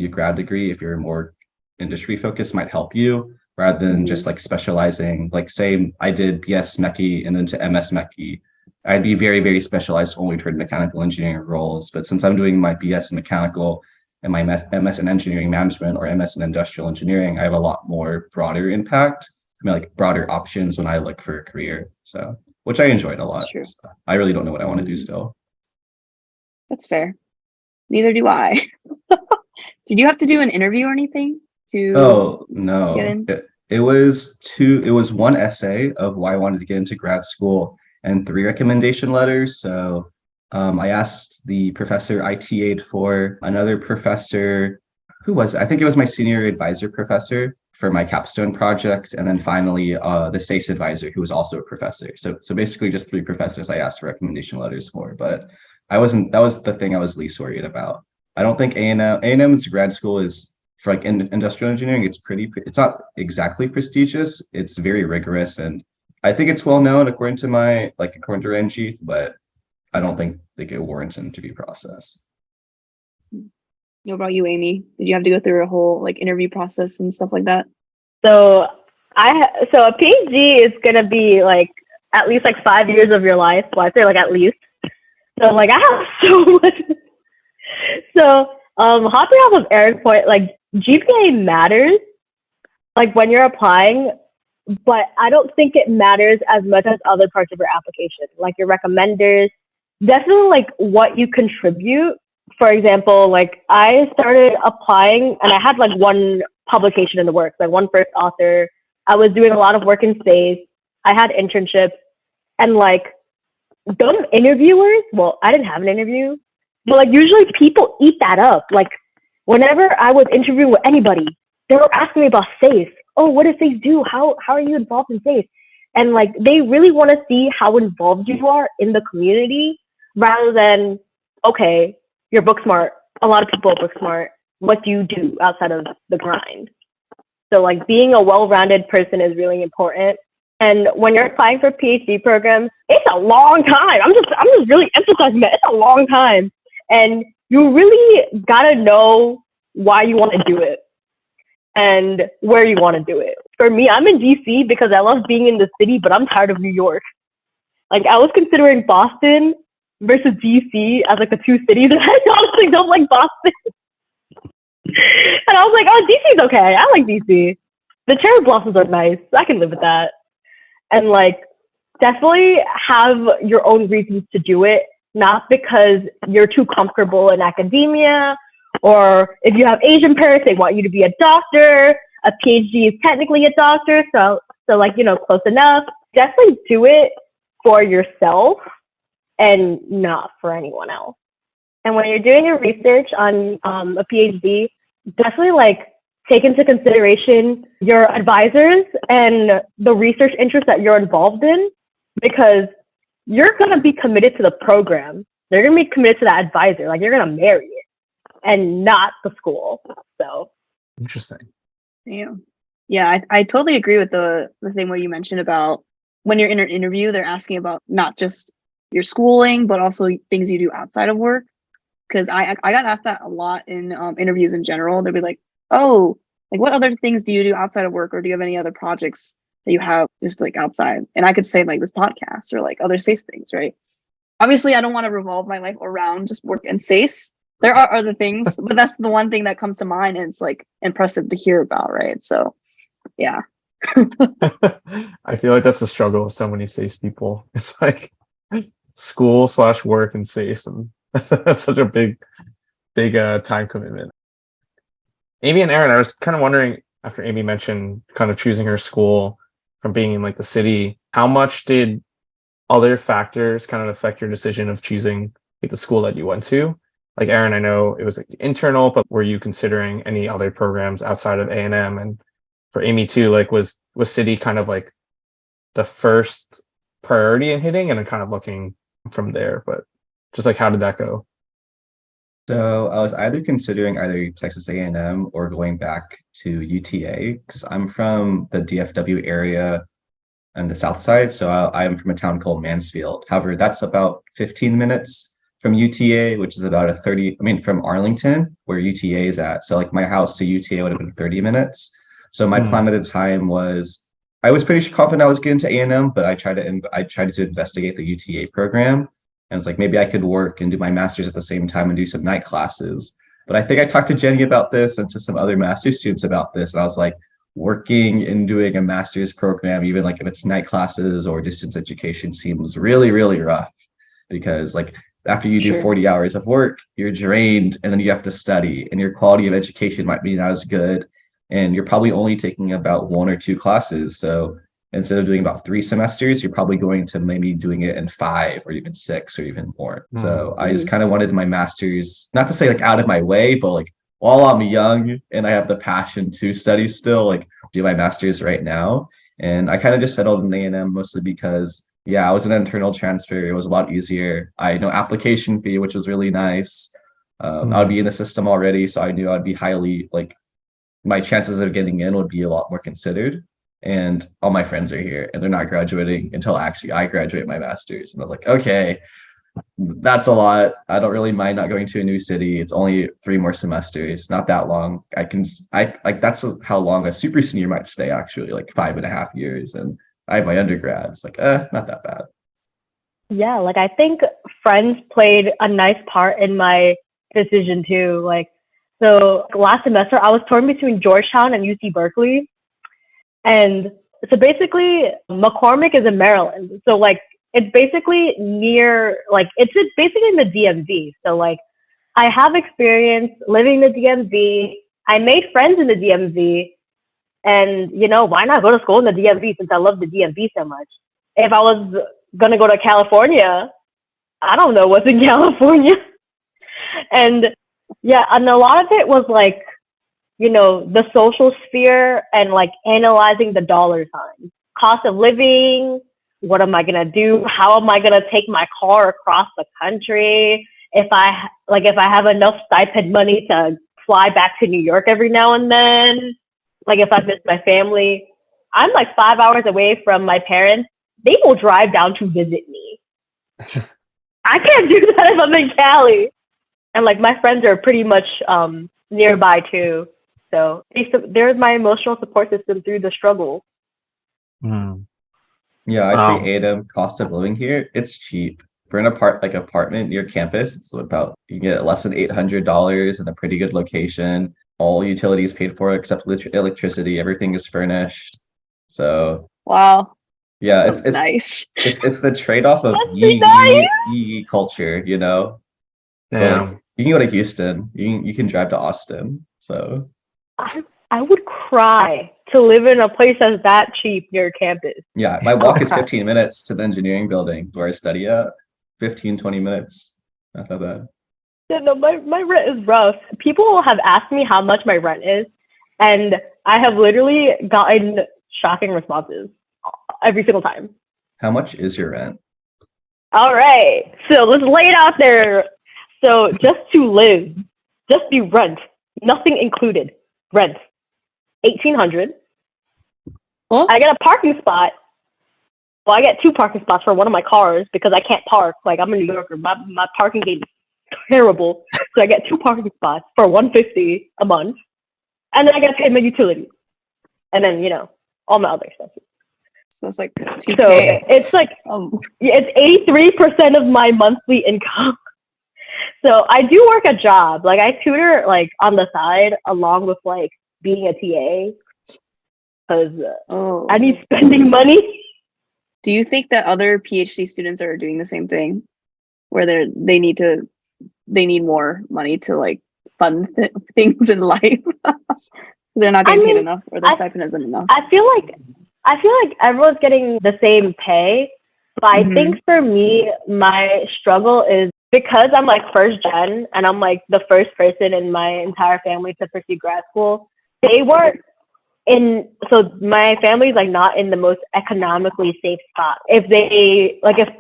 grad degree, if you're more industry focused, might help you rather than just like specializing. Like say I did BS Mechie and then to MS Mechie, I'd be very, very specialized only toward mechanical engineering roles. But since I'm doing my BS in mechanical and my MS in engineering management or MS in industrial engineering, I have a lot more broader impact. I mean, like broader options when I look for a career. So, which I enjoyed a lot. That's true. So I really don't know what I want to do still. That's fair. Neither do I. Did you have to do an interview or anything to Oh get no. in? It was one essay of why I wanted to get into grad school and three recommendation letters. So I asked the professor I TA'd for, another professor, who was it? I think it was my senior advisor professor for my capstone project, and then finally the SACE advisor, who was also a professor. So basically just three professors I asked for recommendation letters for, but I wasn't, that was the thing I was least worried about. I don't think A&M's grad school is for like industrial engineering. It's not exactly prestigious. It's very rigorous, and I think it's well known according to Ranjit, but I don't think they get warrants an interview process. What about you, Amy? Did you have to go through a whole like interview process and stuff like that? So so a PhD is gonna be like at least like 5 years of your life. Well, I say like at least. So like I have so much. So hopping off of Aaron's point, like GPA matters, like when you're applying, but I don't think it matters as much as other parts of your application, like your recommenders, definitely like what you contribute. For example, like I started applying and I had like one publication in the works, like one first author. I was doing a lot of work in space. I had internships, and like those interviewers, well, I didn't have an interview, but like usually people eat that up. Like whenever I was interviewing with anybody, they were asking me about SAFE. Oh, what does SAFE do? How are you involved in SAFE? And like they really want to see how involved you are in the community rather than, okay, you're book smart. A lot of people are book smart. What do you do outside of the grind? So like being a well-rounded person is really important. And when you're applying for PhD programs, it's a long time. I'm just really emphasizing that it's a long time. And you really gotta know why you want to do it and where you want to do it. For me, I'm in DC because I love being in the city, but I'm tired of New York. Like I was considering Boston versus DC as like the two cities, and I honestly don't like Boston. And I was like, oh, DC's okay. I like DC. The cherry blossoms are nice. I can live with that. And like, definitely have your own reasons to do it, not because you're too comfortable in academia, or if you have Asian parents, they want you to be a doctor. A PhD is technically a doctor, so like, you know, close enough. Definitely do it for yourself and not for anyone else. And when you're doing your research on a PhD, definitely like take into consideration your advisors and the research interests that you're involved in, because you're going to be committed to the program. They're going to be committed to that advisor. Like you're going to marry it and not the school. So Interesting. Yeah, I totally agree with the thing where you mentioned about when you're in an interview, they're asking about not just your schooling, but also things you do outside of work. Because I got asked that a lot in interviews in general. They'll be like, oh, like what other things do you do outside of work, or do you have any other projects that you have just like outside? And I could say like this podcast or like other SACE things, right? Obviously, I don't want to revolve my life around just work and SACE. There are other things, but that's the one thing that comes to mind, and it's like impressive to hear about, right? So, yeah. I feel like that's the struggle of so many SACE people. It's like school/work and SACE, and that's such a big time commitment. Amy and Aaron, I was kind of wondering, after Amy mentioned kind of choosing her school from being in like the city, how much did other factors kind of affect your decision of choosing like the school that you went to? Like Aaron, I know it was like internal, but were you considering any other programs outside of A&M? And for Amy too, like was city kind of like the first priority in hitting, and then kind of looking from there? But just like, how did that go? So I was either considering either Texas A&M or going back to UTA, because I'm from the DFW area and the south side. So I'm from a town called Mansfield. However, that's about 15 minutes from UTA, which is about from Arlington, where UTA is at. So like my house to UTA would have been 30 minutes. So my plan at the time was, I was pretty confident I was getting to A&M, but I tried to investigate the UTA program. And it's like, maybe I could work and do my master's at the same time and do some night classes. But I think I talked to Jenny about this and to some other master's students about this. And I was like, working and doing a master's program, even like if it's night classes or distance education, seems really, really rough, because like after you do Sure. 40 hours of work, you're drained and then you have to study and your quality of education might be not as good. And you're probably only taking about 1 or 2 classes. So instead of doing about 3 semesters, you're probably going to maybe doing it in 5 or even 6 or even more. So I just kind of wanted my master's, not to say like out of my way, but like while I'm young and I have the passion to study still, like do my master's right now. And I kind of just settled in A&M mostly because, yeah, I was an internal transfer. It was a lot easier. I know application fee, which was really nice. I would be in the system already, so I knew I'd be highly like my chances of getting in would be a lot more considered. And all my friends are here, and they're not graduating until actually I graduate my master's. And I was like, okay, that's a lot. I don't really mind not going to a new city. It's only 3 more semesters, not that long. I like that's how long a super senior might stay actually, like 5.5 years. And I have my undergrad. It's like, not that bad. Yeah, like I think friends played a nice part in my decision too. Like, so last semester I was torn between Georgetown and UC Berkeley. And so basically McCormick is in Maryland. So like it's basically near, like basically in the DMV. So like I have experience living in the DMV. I made friends in the DMV, and why not go to school in the DMV since I love the DMV so much? If I was gonna go to California, I don't know what's in California. And yeah, and a lot of it was like, the social sphere and like analyzing the dollar signs, cost of living. What am I gonna do? How am I gonna take my car across the country? If I have enough stipend money to fly back to New York every now and then, like if I miss my family, I'm like 5 hours away from my parents. They will drive down to visit me. I can't do that if I'm in Cali. And like my friends are pretty much nearby too. So they're my emotional support system through the struggle. Yeah, I'd say A&M cost of living here, it's cheap. For an apartment near campus, it's about you can get less than $800 in a pretty good location. All utilities paid for except electricity. Everything is furnished. So Wow. yeah, That's it's nice. it's the trade-off of yee culture, Yeah. Like you can go to Houston, you can drive to Austin. So I would cry to live in a place that's that cheap near campus. yeah, my walk is 15 minutes to the engineering building where I study at. 15, 20 minutes. Not that bad. Yeah, no, my rent is rough. People have asked me how much my rent is, and I have literally gotten shocking responses every single time. How much is your rent? All right, so let's lay it out there. So just to live, just the rent, nothing included, rent, $1,800. Huh? I get a parking spot. Well, I get 2 parking spots for one of my cars because I can't park. Like I'm a New Yorker, my parking gate is terrible. So I get 2 parking spots for $150 a month, and then I get paid my utilities, and then all my other expenses. So it's like So 2K. it's like it's 83% of my monthly income. So I do work a job. Like I tutor like on the side along with like being a TA because I need spending money. Do you think that other PhD students are doing the same thing, where they need more money to like fund things in life? They're not getting paid enough, or their stipend isn't enough. I feel like everyone's getting the same pay, but I think for me, my struggle is because I'm like first gen and I'm like the first person in my entire family to pursue grad school. They weren't so my family's like not in the most economically safe spot. If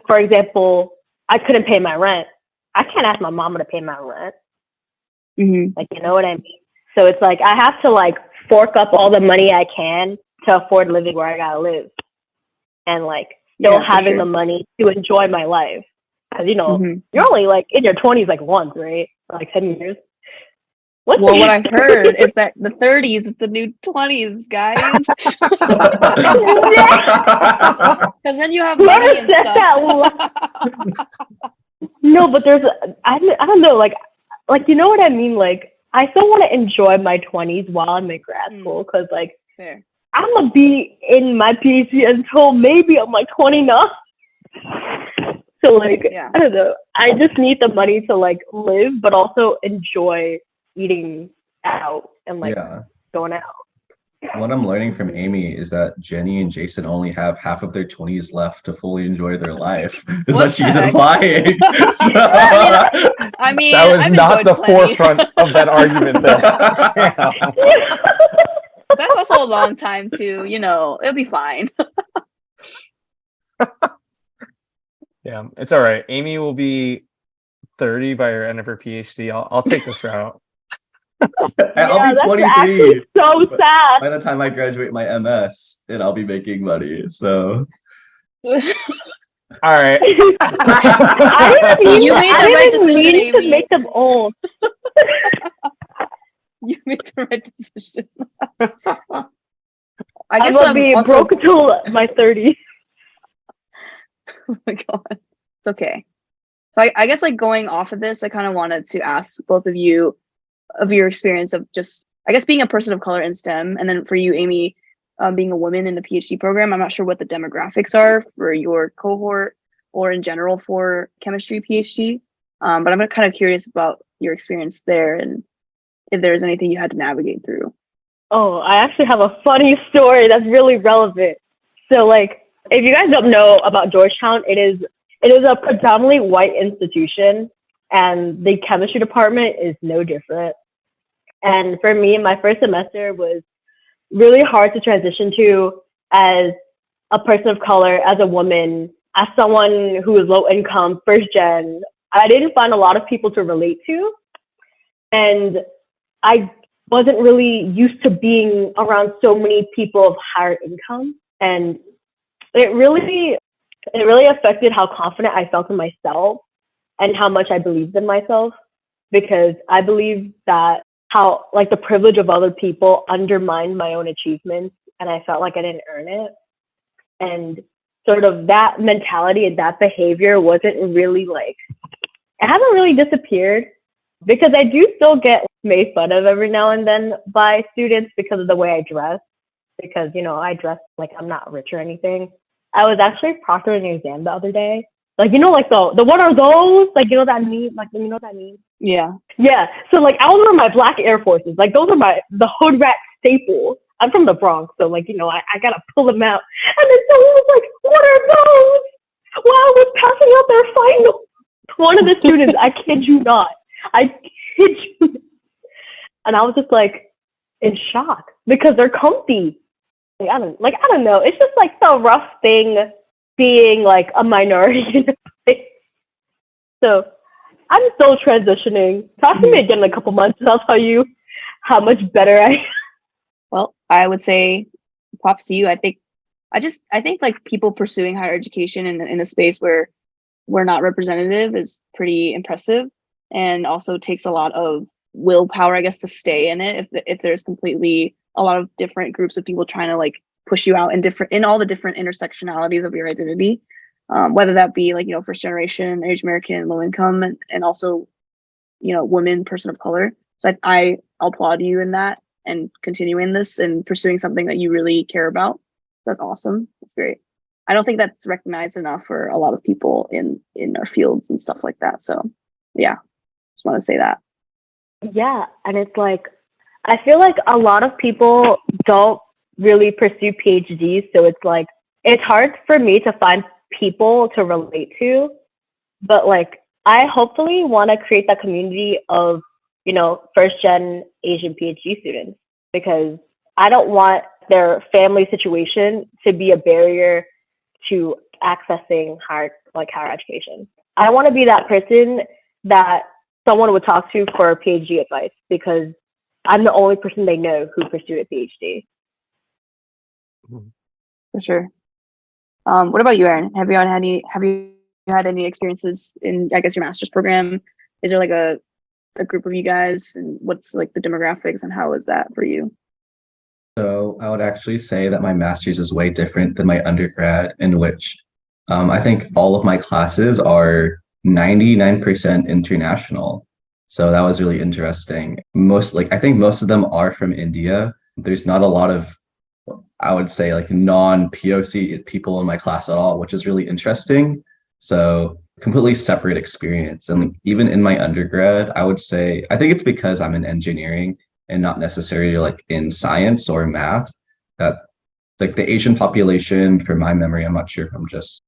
for example, I couldn't pay my rent, I can't ask my mama to pay my rent. Like, you know what I mean? So it's like, I have to like fork up all the money I can to afford living where I gotta live and like still having the money to enjoy my life. Cause you're only like in your 20s, like once, right? Like 10 years. What I've heard is that the 30s is the new 20s, guys. Because then you have money and stuff. No, but I don't know, like you know what I mean? Like I still want to enjoy my 20s while I'm in grad school, because like I'm gonna be in my PhD until maybe I'm like 29. So like, Yeah. I don't know. I just need the money to like live, but also enjoy eating out and like Yeah. going out. What I'm learning from Amy is that Jenny and Jason only have half of their 20s left to fully enjoy their life, is What what she's the heck? implying. I mean, That was I've not enjoyed the plenty. forefront of that argument there. That's also a long time too. It'll be fine. Yeah, it's all right. Amy will be 30 by her end of her PhD. I'll take this route. I'll Yeah, be that's 23 actually so by sad. the time I graduate my MS, and I'll be making money. So All right. I didn't You mean, made I the right didn't decision, mean to Amy. make them old. You made the right decision. I I'm guess gonna be also. broke until my 30s. Oh my god, it's okay. So I guess like going off of this, I kind of wanted to ask both of you of your experience of just, I guess, being a person of color in STEM, and then for you, Amy, being a woman in the PhD program. I'm not sure what the demographics are for your cohort or in general for chemistry PhD, but I'm kind of curious about your experience there and if there's anything you had to navigate through. Oh, I actually have a funny story that's really relevant. So like, if you guys don't know about Georgetown, it is a predominantly white institution, and the chemistry department is no different. And for me, my first semester was really hard to transition to as a person of color, as a woman, as someone who is low income, first gen. I didn't find a lot of people to relate to. And I wasn't really used to being around so many people of higher income. And it really affected how confident I felt in myself and how much I believed in myself, because I believed that how like the privilege of other people undermined my own achievements, and I felt like I didn't earn it. And sort of that mentality and that behavior wasn't really like, it hasn't really disappeared, because I do still get made fun of every now and then by students because of the way I dress, because I dress like I'm not rich or anything. I was actually proctoring an exam the other day. Like, like the what are those? Like, that meme? Like, what that means? Yeah. Yeah. So like I was wearing my black Air Forces. Like those are the hood rat staple. I'm from the Bronx, so like, I gotta pull them out. And then someone was like, what are those? While I was passing out their final. One of the students, I kid you not. I kid you. And I was just like in shock because they're comfy. I don't know. It's just like the rough thing being like a minority in a place. So I'm still transitioning. Talk to me again in a couple months and I'll tell you how much better I am. Well, I would say props to you. I think like people pursuing higher education in a space where we're not representative is pretty impressive, and also takes a lot of willpower, I guess, to stay in it if there's completely a lot of different groups of people trying to like push you out in all the different intersectionalities of your identity, whether that be like first generation, Asian American, low income, and also women, person of color. So I applaud you in that and continuing this and pursuing something that you really care about. That's awesome. That's great. I don't think that's recognized enough for a lot of people in our fields and stuff like that. So yeah, just want to say that. Yeah, and it's like, I feel like a lot of people don't really pursue PhDs, so it's like, it's hard for me to find people to relate to, but like, I hopefully want to create that community of, first gen Asian PhD students, because I don't want their family situation to be a barrier to accessing higher education. I want to be that person that someone would talk to for PhD advice, because I'm the only person they know who pursued a PhD. For sure. What about you, Erin? Have you had any experiences in, I guess, your master's program? Is there like a group of you guys, and what's like the demographics, and how is that for you? So I would actually say that my master's is way different than my undergrad, in which I think all of my classes are 99% international. So that was really interesting. I think most of them are from India. There's not a lot of, I would say, like non-POC people in my class at all, which is really interesting. So completely separate experience. And like, even in my undergrad, I would say, I think it's because I'm in engineering and not necessarily like in science or math that like the Asian population, from my memory, I'm not sure if I'm just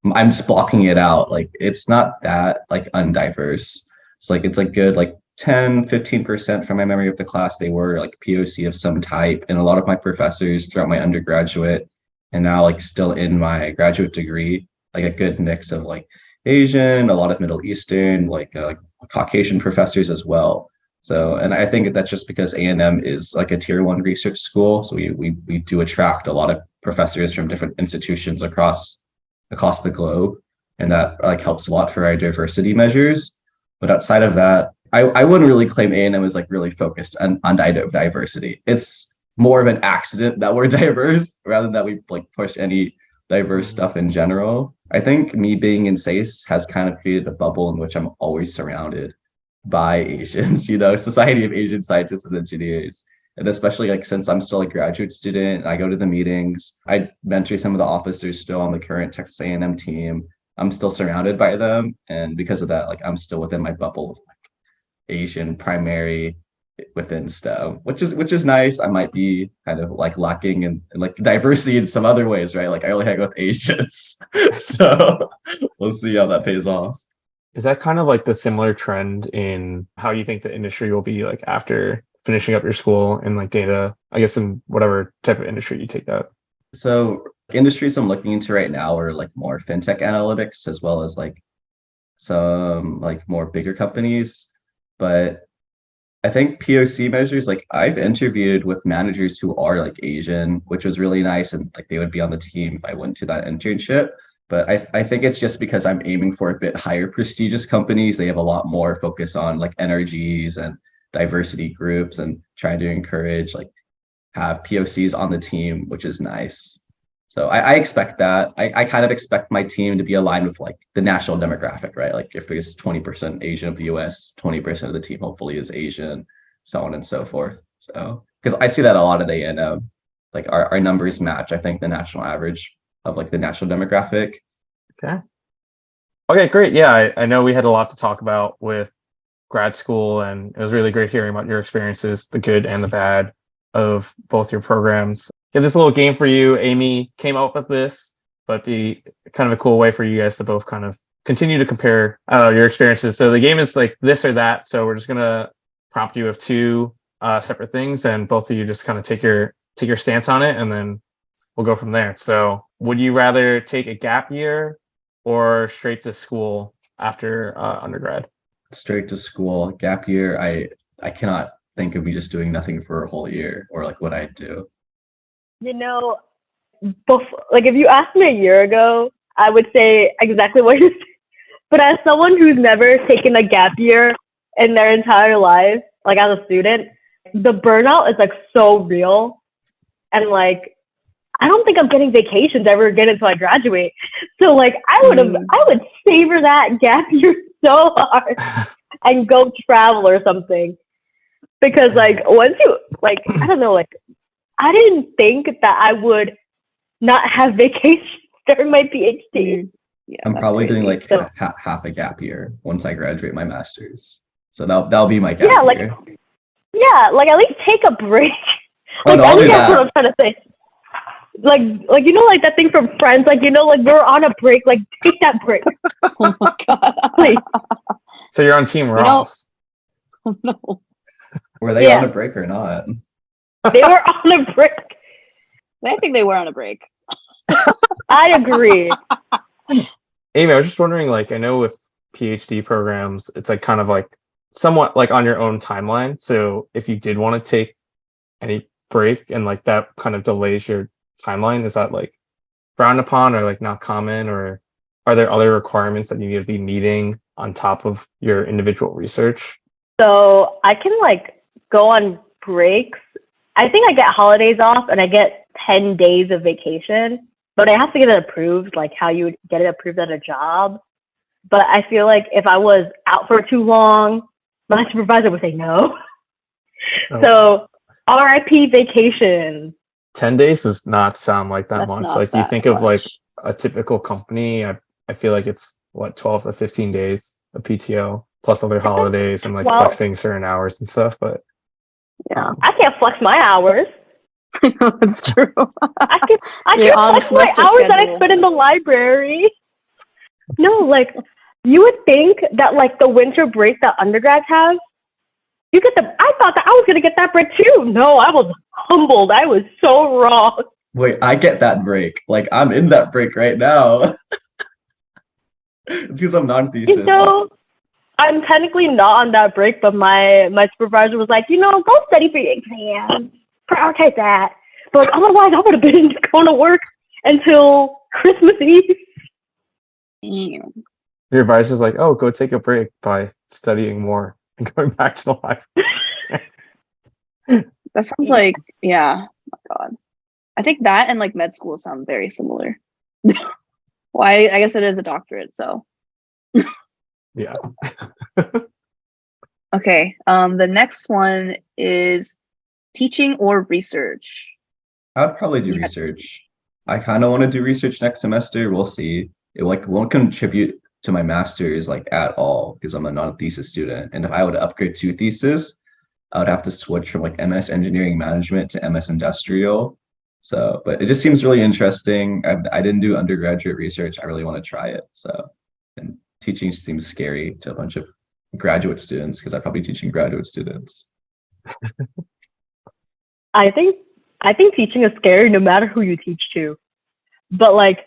blocking it out. Like it's not that like undiverse. It's like good like 10-15% from my memory of the class, they were like POC of some type. And a lot of my professors throughout my undergraduate and now like still in my graduate degree, like a good mix of like Asian, a lot of Middle Eastern, like Caucasian professors as well. So, and I think that's just because A&M is like a tier one research school. So we do attract a lot of professors from different institutions across the globe. And that like helps a lot for our diversity measures. But outside of that, I wouldn't really claim A&M is like really focused on diversity. It's more of an accident that we're diverse rather than that we like push any diverse stuff in general. I think me being in SACE has kind of created a bubble in which I'm always surrounded by Asians, Society of Asian Scientists and Engineers. And especially like since I'm still a graduate student, I go to the meetings, I mentor some of the officers still on the current Texas A&M team. I'm still surrounded by them. And because of that, like I'm still within my bubble of like Asian primary within STEM, which is nice. I might be kind of like lacking in like diversity in some other ways, right? Like I only hang with Asians. So we'll see how that pays off. Is that kind of like the similar trend in how you think the industry will be like after finishing up your school in like data, I guess in whatever type of industry you take that? So industries I'm looking into right now are like more fintech analytics as well as like some like more bigger companies. But I think POC measures, like I've interviewed with managers who are like Asian, which was really nice. And like they would be on the team if I went to that internship. But I think it's just because I'm aiming for a bit higher prestigious companies. They have a lot more focus on like NRGs and diversity groups and trying to encourage like have POCs on the team, which is nice. So I expect that. I kind of expect my team to be aligned with like the national demographic, right? Like if it's 20% Asian of the US, 20% of the team hopefully is Asian, so on and so forth. So because I see that a lot at A&M, like our numbers match, I think, the national average of like the national demographic. Okay. Okay, great. Yeah, I know we had a lot to talk about with grad school, and it was really great hearing about your experiences, the good and the bad of both your programs. Yeah, this little game for you. Amy came up with this, but be kind of a cool way for you guys to both kind of continue to compare your experiences. So the game is like this or that. So we're just gonna prompt you with two separate things, and both of you just kind of take your stance on it, and then we'll go from there. So would you rather take a gap year or straight to school after undergrad? Straight to school, gap year. I cannot think of me just doing nothing for a whole year or like what I'd do. Like if you asked me a year ago, I would say exactly what you said. But as someone who's never taken a gap year in their entire life, like as a student, the burnout is like so real. And like, I don't think I'm getting vacations ever again until I graduate. So like, I would savor that gap year so hard and go travel or something. Because like, once you, like, I don't know, like, I didn't think that I would not have vacations during my PhD. Yeah, I'm probably doing like half a gap year once I graduate my master's. So that'll be my gap year. Like at least take a break. Like, I think that's what I'm trying to say. Like like that thing from Friends, like like we're on a break, like take that break. Oh my god. Please. So you're on Team Ross. Oh no. Were they on a break or not? They were on a break. I think they were on a break. I agree. Amy, I was just wondering, like, I know with PhD programs, it's like kind of like somewhat like on your own timeline. So if you did want to take any break and like that kind of delays your timeline, is that like frowned upon or like not common, or are there other requirements that you need to be meeting on top of your individual research? So I can like go on breaks. I think I get holidays off and I get 10 days of vacation, but I have to get it approved, like how you would get it approved at a job. But I feel like if I was out for too long, my supervisor would say no. Oh. So RIP vacation. 10 days does not sound like that much. Like you think much. of like a typical company, I feel like it's what, 12 to 15 days of PTO plus other holidays and like Well, flexing certain hours and stuff. But Yeah, I can't flex my hours. that's true. I can You're on the flex my semester hours that I schedule. spend in the library. No, like you would think that like the winter break that undergrads have, you get the. I thought that I was gonna get that break too. No, I was humbled. I was so wrong. Wait, I get that break. Like I'm in that break right now. It's because I'm You non-thesis. know, I'm technically not on that break, but my supervisor was like, go study for your exam. Prioritize that. But like, otherwise, I would have been going to work until Christmas Eve. Damn. your advisor's like, oh, go take a break by studying more and going back to the library. That sounds like, yeah, oh my God. I think that and like med school sound very similar. Well, I guess it is a doctorate, so. Yeah. Okay, the next one is teaching or research. I'd probably do Yeah. research. I kind of want to do research next semester. We'll see. It like won't contribute to my master's like at all because I'm a non-thesis student. And if I would upgrade to thesis, I would have to switch from like MS Engineering Management to MS Industrial. So, but it just seems really interesting. I didn't do undergraduate research. I really want to try it. So, and teaching seems scary to a bunch of graduate students because I'm probably teaching graduate students. I think teaching is scary no matter who you teach to. But like,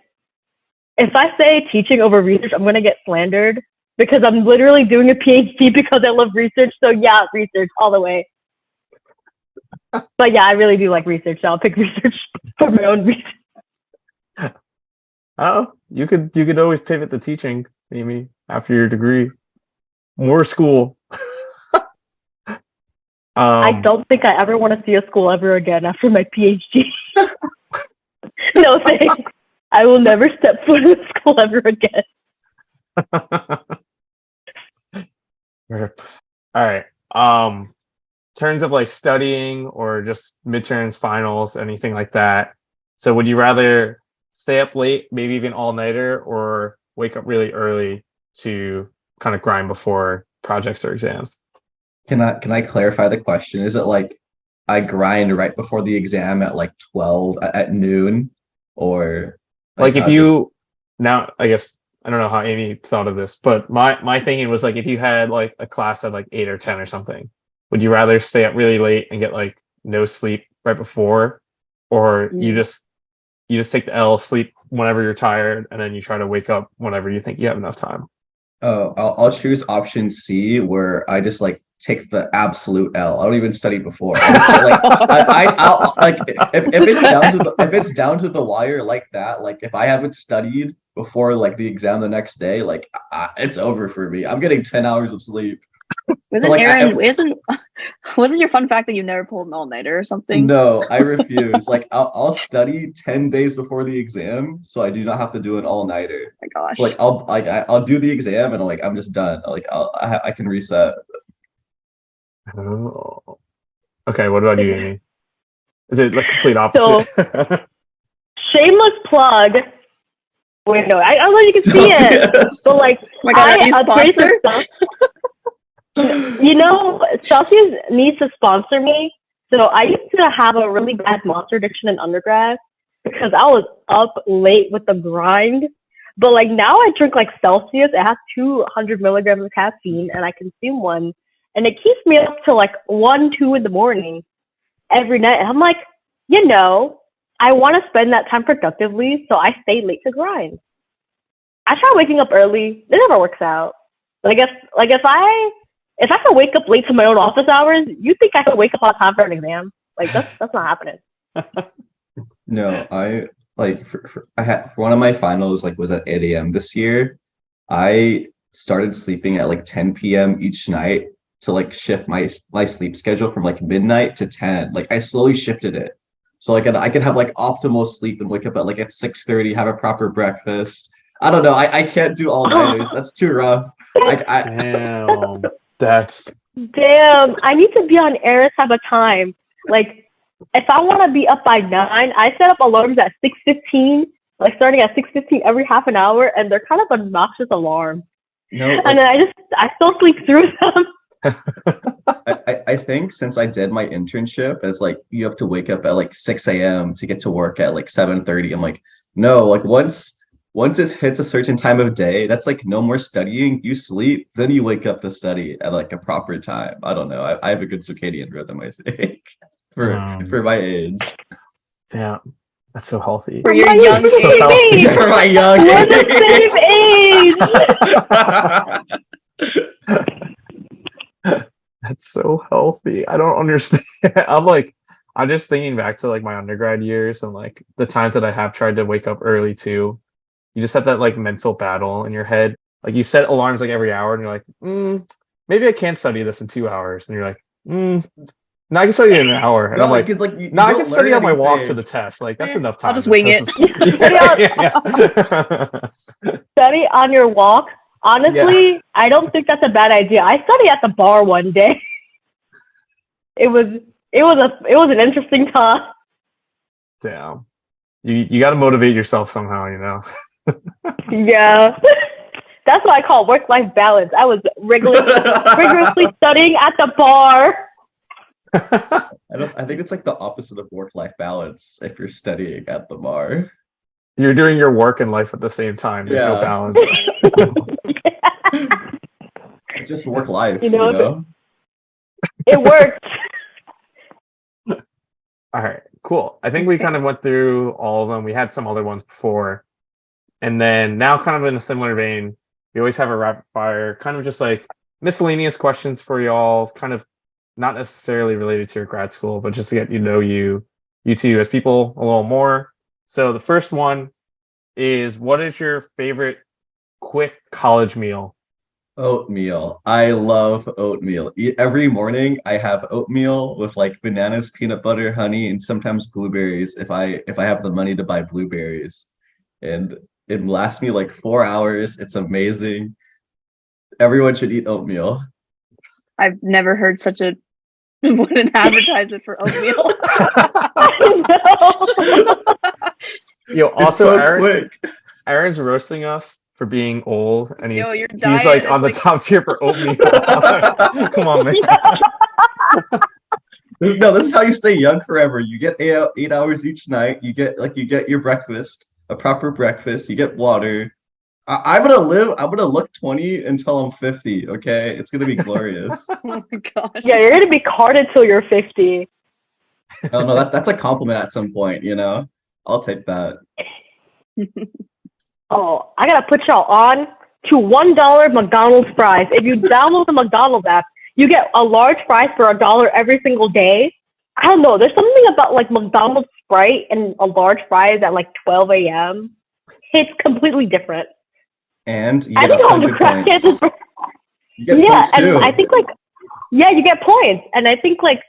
if I say teaching over research, I'm gonna get slandered because I'm literally doing a PhD because I love research. So yeah, research all the way. But yeah, I really do like research, so I'll pick research for my own reason. Oh, you could always pivot to teaching, Amy, after your degree. More school. I don't think I ever want to see a school ever again after my PhD. No thanks. I will never step foot in a school ever again. Rip. All right. In terms of like studying or just midterms, finals, anything like that. So would you rather stay up late, maybe even all-nighter, or wake up really early to kind of grind before projects or exams? Can I clarify the question? Is it like I grind right before the exam at like 12 at noon, or Like if how's it? you now, I guess I don't know how Amy thought of this, but my thinking was like if you had like a class at like 8 or 10 or something, would you rather stay up really late and get like no sleep right before, or you just take the L, sleep whenever you're tired, and then you try to wake up whenever you think you have enough time? Oh, I'll choose option C where I just like take the absolute L. I don't even study before. I just get like I'll like if it's down to the wire like that, like if I haven't studied before like the exam the next day, like it's over for me. I'm getting 10 hours of sleep. Wasn't like, Aaron, wasn't your fun fact that you never pulled an all-nighter or something? No, I refuse. Like I'll study 10 days before the exam, so I do not have to do an all-nighter. Oh my gosh. So like I'll do the exam and I'm just done. Like I can reset. Oh. Okay, what about you, Amy? Is it the complete opposite? Shameless plug. Wait, no, I don't know if you can see it. But like, Oh my God, are you sponsored? Celsius needs to sponsor me. So I used to have a really bad monster addiction in undergrad because I was up late with the grind. But like now I drink like Celsius. It has 200 milligrams of caffeine and I consume one. And it keeps me up till like 1, 2 in the morning every night. And I'm like, I want to spend that time productively. So I stay late to grind. I try waking up early. It never works out. Like if I can wake up late to my own office hours, you think I can wake up on time for an exam? Like that's not happening. No, I like I had for one of my finals like was at 8 a.m. this year. I started sleeping at like 10 p.m. each night to like shift my sleep schedule from like midnight to 10. Like I slowly shifted it. So like I could have like optimal sleep and wake up at like at 6:30, have a proper breakfast. I don't know. I can't do all-nighters. That's too rough. Damn. Damn, I need to be on Aaron's type of time. Like, if I want to be up by 9, I set up alarms at 6:15 like starting at 6:15 every half an hour, and they're kind of obnoxious alarms. No, And like then I still sleep through them. I think since I did my internship, it's like you have to wake up at like 6 a.m. to get to work at like 7:30. I'm like, no, like once it hits a certain time of day, that's like no more studying. You sleep, then you wake up to study at like a proper time. I don't know. I have a good circadian rhythm, I think, for my age. Damn, that's so healthy. For Am your I young the same age. age? For my young We're the same age. That's so healthy. I don't understand. I'm just thinking back to like my undergrad years and like the times that I have tried to wake up early too. You just have that like mental battle in your head. Like you set alarms like every hour and you're like, maybe I can't study this in 2 hours. And you're like, no, I can study it in an hour. And I'm No, like, because like you no, I can don't study learn on my walk to anything. the test. Like that's Eh, enough time. I'll just wing it. Study on your walk. Honestly, Yeah. I don't think that's a bad idea. I studied at the bar one day. It was an interesting time. Damn. You got to motivate yourself somehow, Yeah. That's what I call work-life balance. I was rigorously studying at the bar. I think it's like the opposite of work-life balance if you're studying at the bar. You're doing your work and life at the same time. There's no Yeah. balance. It's just work life, You you know, know? It worked. All right, cool. I think we kind of went through all of them. We had some other ones before. And then now kind of in a similar vein, we always have a rapid fire, kind of just like miscellaneous questions for y'all, kind of not necessarily related to your grad school, but just to get you two as people a little more. So the first one is, what is your favorite quick college meal? Oatmeal. I love oatmeal. Every morning I have oatmeal with like bananas, peanut butter, honey, and sometimes blueberries if I have the money to buy blueberries. And it lasts me like 4 hours. It's amazing. Everyone should eat oatmeal. I've never heard such a what an advertisement for oatmeal. Yo, It's also so Aaron, quick. Aaron's roasting us for being old, and Yo, your he's diet like is on the like top tier for oatmeal. Come on, man. No, this is how you stay young forever. You get 8 hours each night. You get your breakfast, a proper breakfast. You get water. I'm gonna look 20 until I'm 50. Okay, it's gonna be glorious. oh my gosh. Yeah, you're gonna be carded till you're 50. Oh no, that's a compliment at some point, you know. I'll take that. Oh, I gotta put y'all on to $1 McDonald's fries. If you download the McDonald's app, you get a large fries for $1 every single day. I don't know. There's something about like McDonald's Sprite and a large fries at like 12 a.m. It's completely different. And you I get think all the 100 points. crackheads. You get Yeah, points and too. I think like you get points, and I think like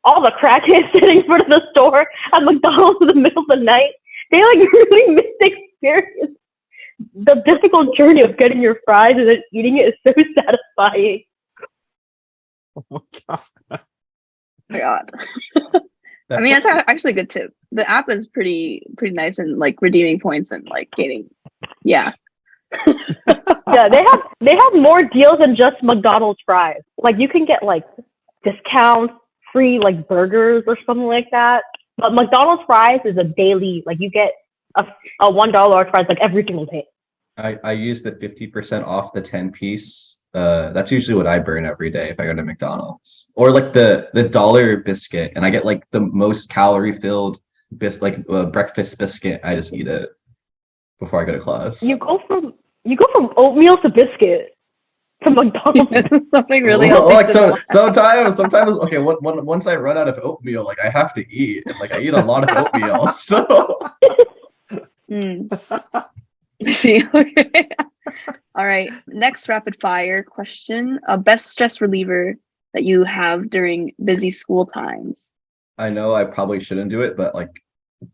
all the crackheads sitting in front of the store at McDonald's in the middle of the night, they like really miss the experience. The difficult journey of getting your fries and then eating it is so satisfying. Oh my God. Oh my god. I mean, that's actually a good tip. The app is pretty nice and like redeeming points and like gaining. Yeah. Yeah, they have more deals than just McDonald's fries. Like you can get like discounts, free like burgers or something like that. But McDonald's fries is a daily, like you get a $1 fries like every single day. I use the 50% off the 10 piece. That's usually what I burn every day if I go to McDonald's. Or like the dollar biscuit, and I get like the most calorie filled breakfast biscuit. I just eat it before I go to class. You go from oatmeal to biscuit to McDonald's. Something really Well, healthy like to so, know. sometimes okay. Once I run out of oatmeal, like I have to eat, and like I eat a lot of oatmeal. So I see. Okay. All right. Next rapid fire question. A best stress reliever that you have during busy school times. I know I probably shouldn't do it, but like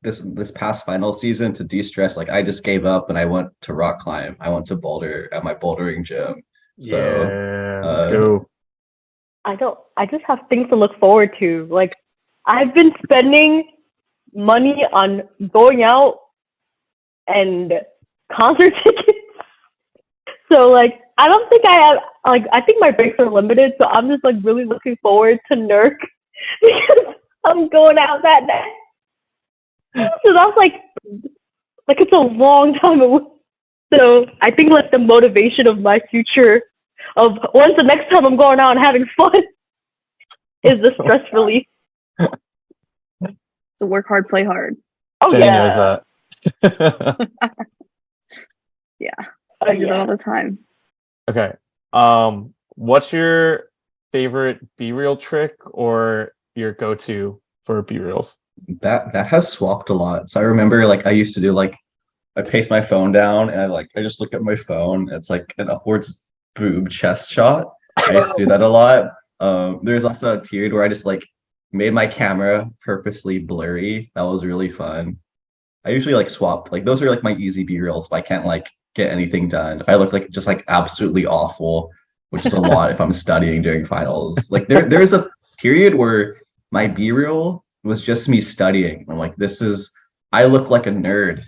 this past final season to de-stress, like I just gave up and I went to rock climb. I went to boulder at my bouldering gym. So Yeah, let's go. I just have things to look forward to. Like I've been spending money on going out and concert tickets. So like I don't think I have I think my breaks are limited, so I'm just like really looking forward to NERC because I'm going out that day. So that's like it's a long time away. So I think like the motivation of my future of when's the next time I'm going out and having fun is the stress relief. So work hard, play hard. Oh Jenny yeah. knows that. Yeah. I do that all the time. Okay. What's your favorite B-reel trick or your go-to for B-reels? That has swapped a lot. So I remember like I used to do like I pace my phone down and I just look at my phone. It's like an upwards boob chest shot. I used to do that a lot. There's also a period where I just like made my camera purposely blurry. That was really fun. I usually like swap. Like those are like my easy B-reels if I can't like get anything done. If I look like just like absolutely awful, which is a lot if I'm studying during finals. Like there's a period where my B-reel was just me studying. I'm like, I look like a nerd.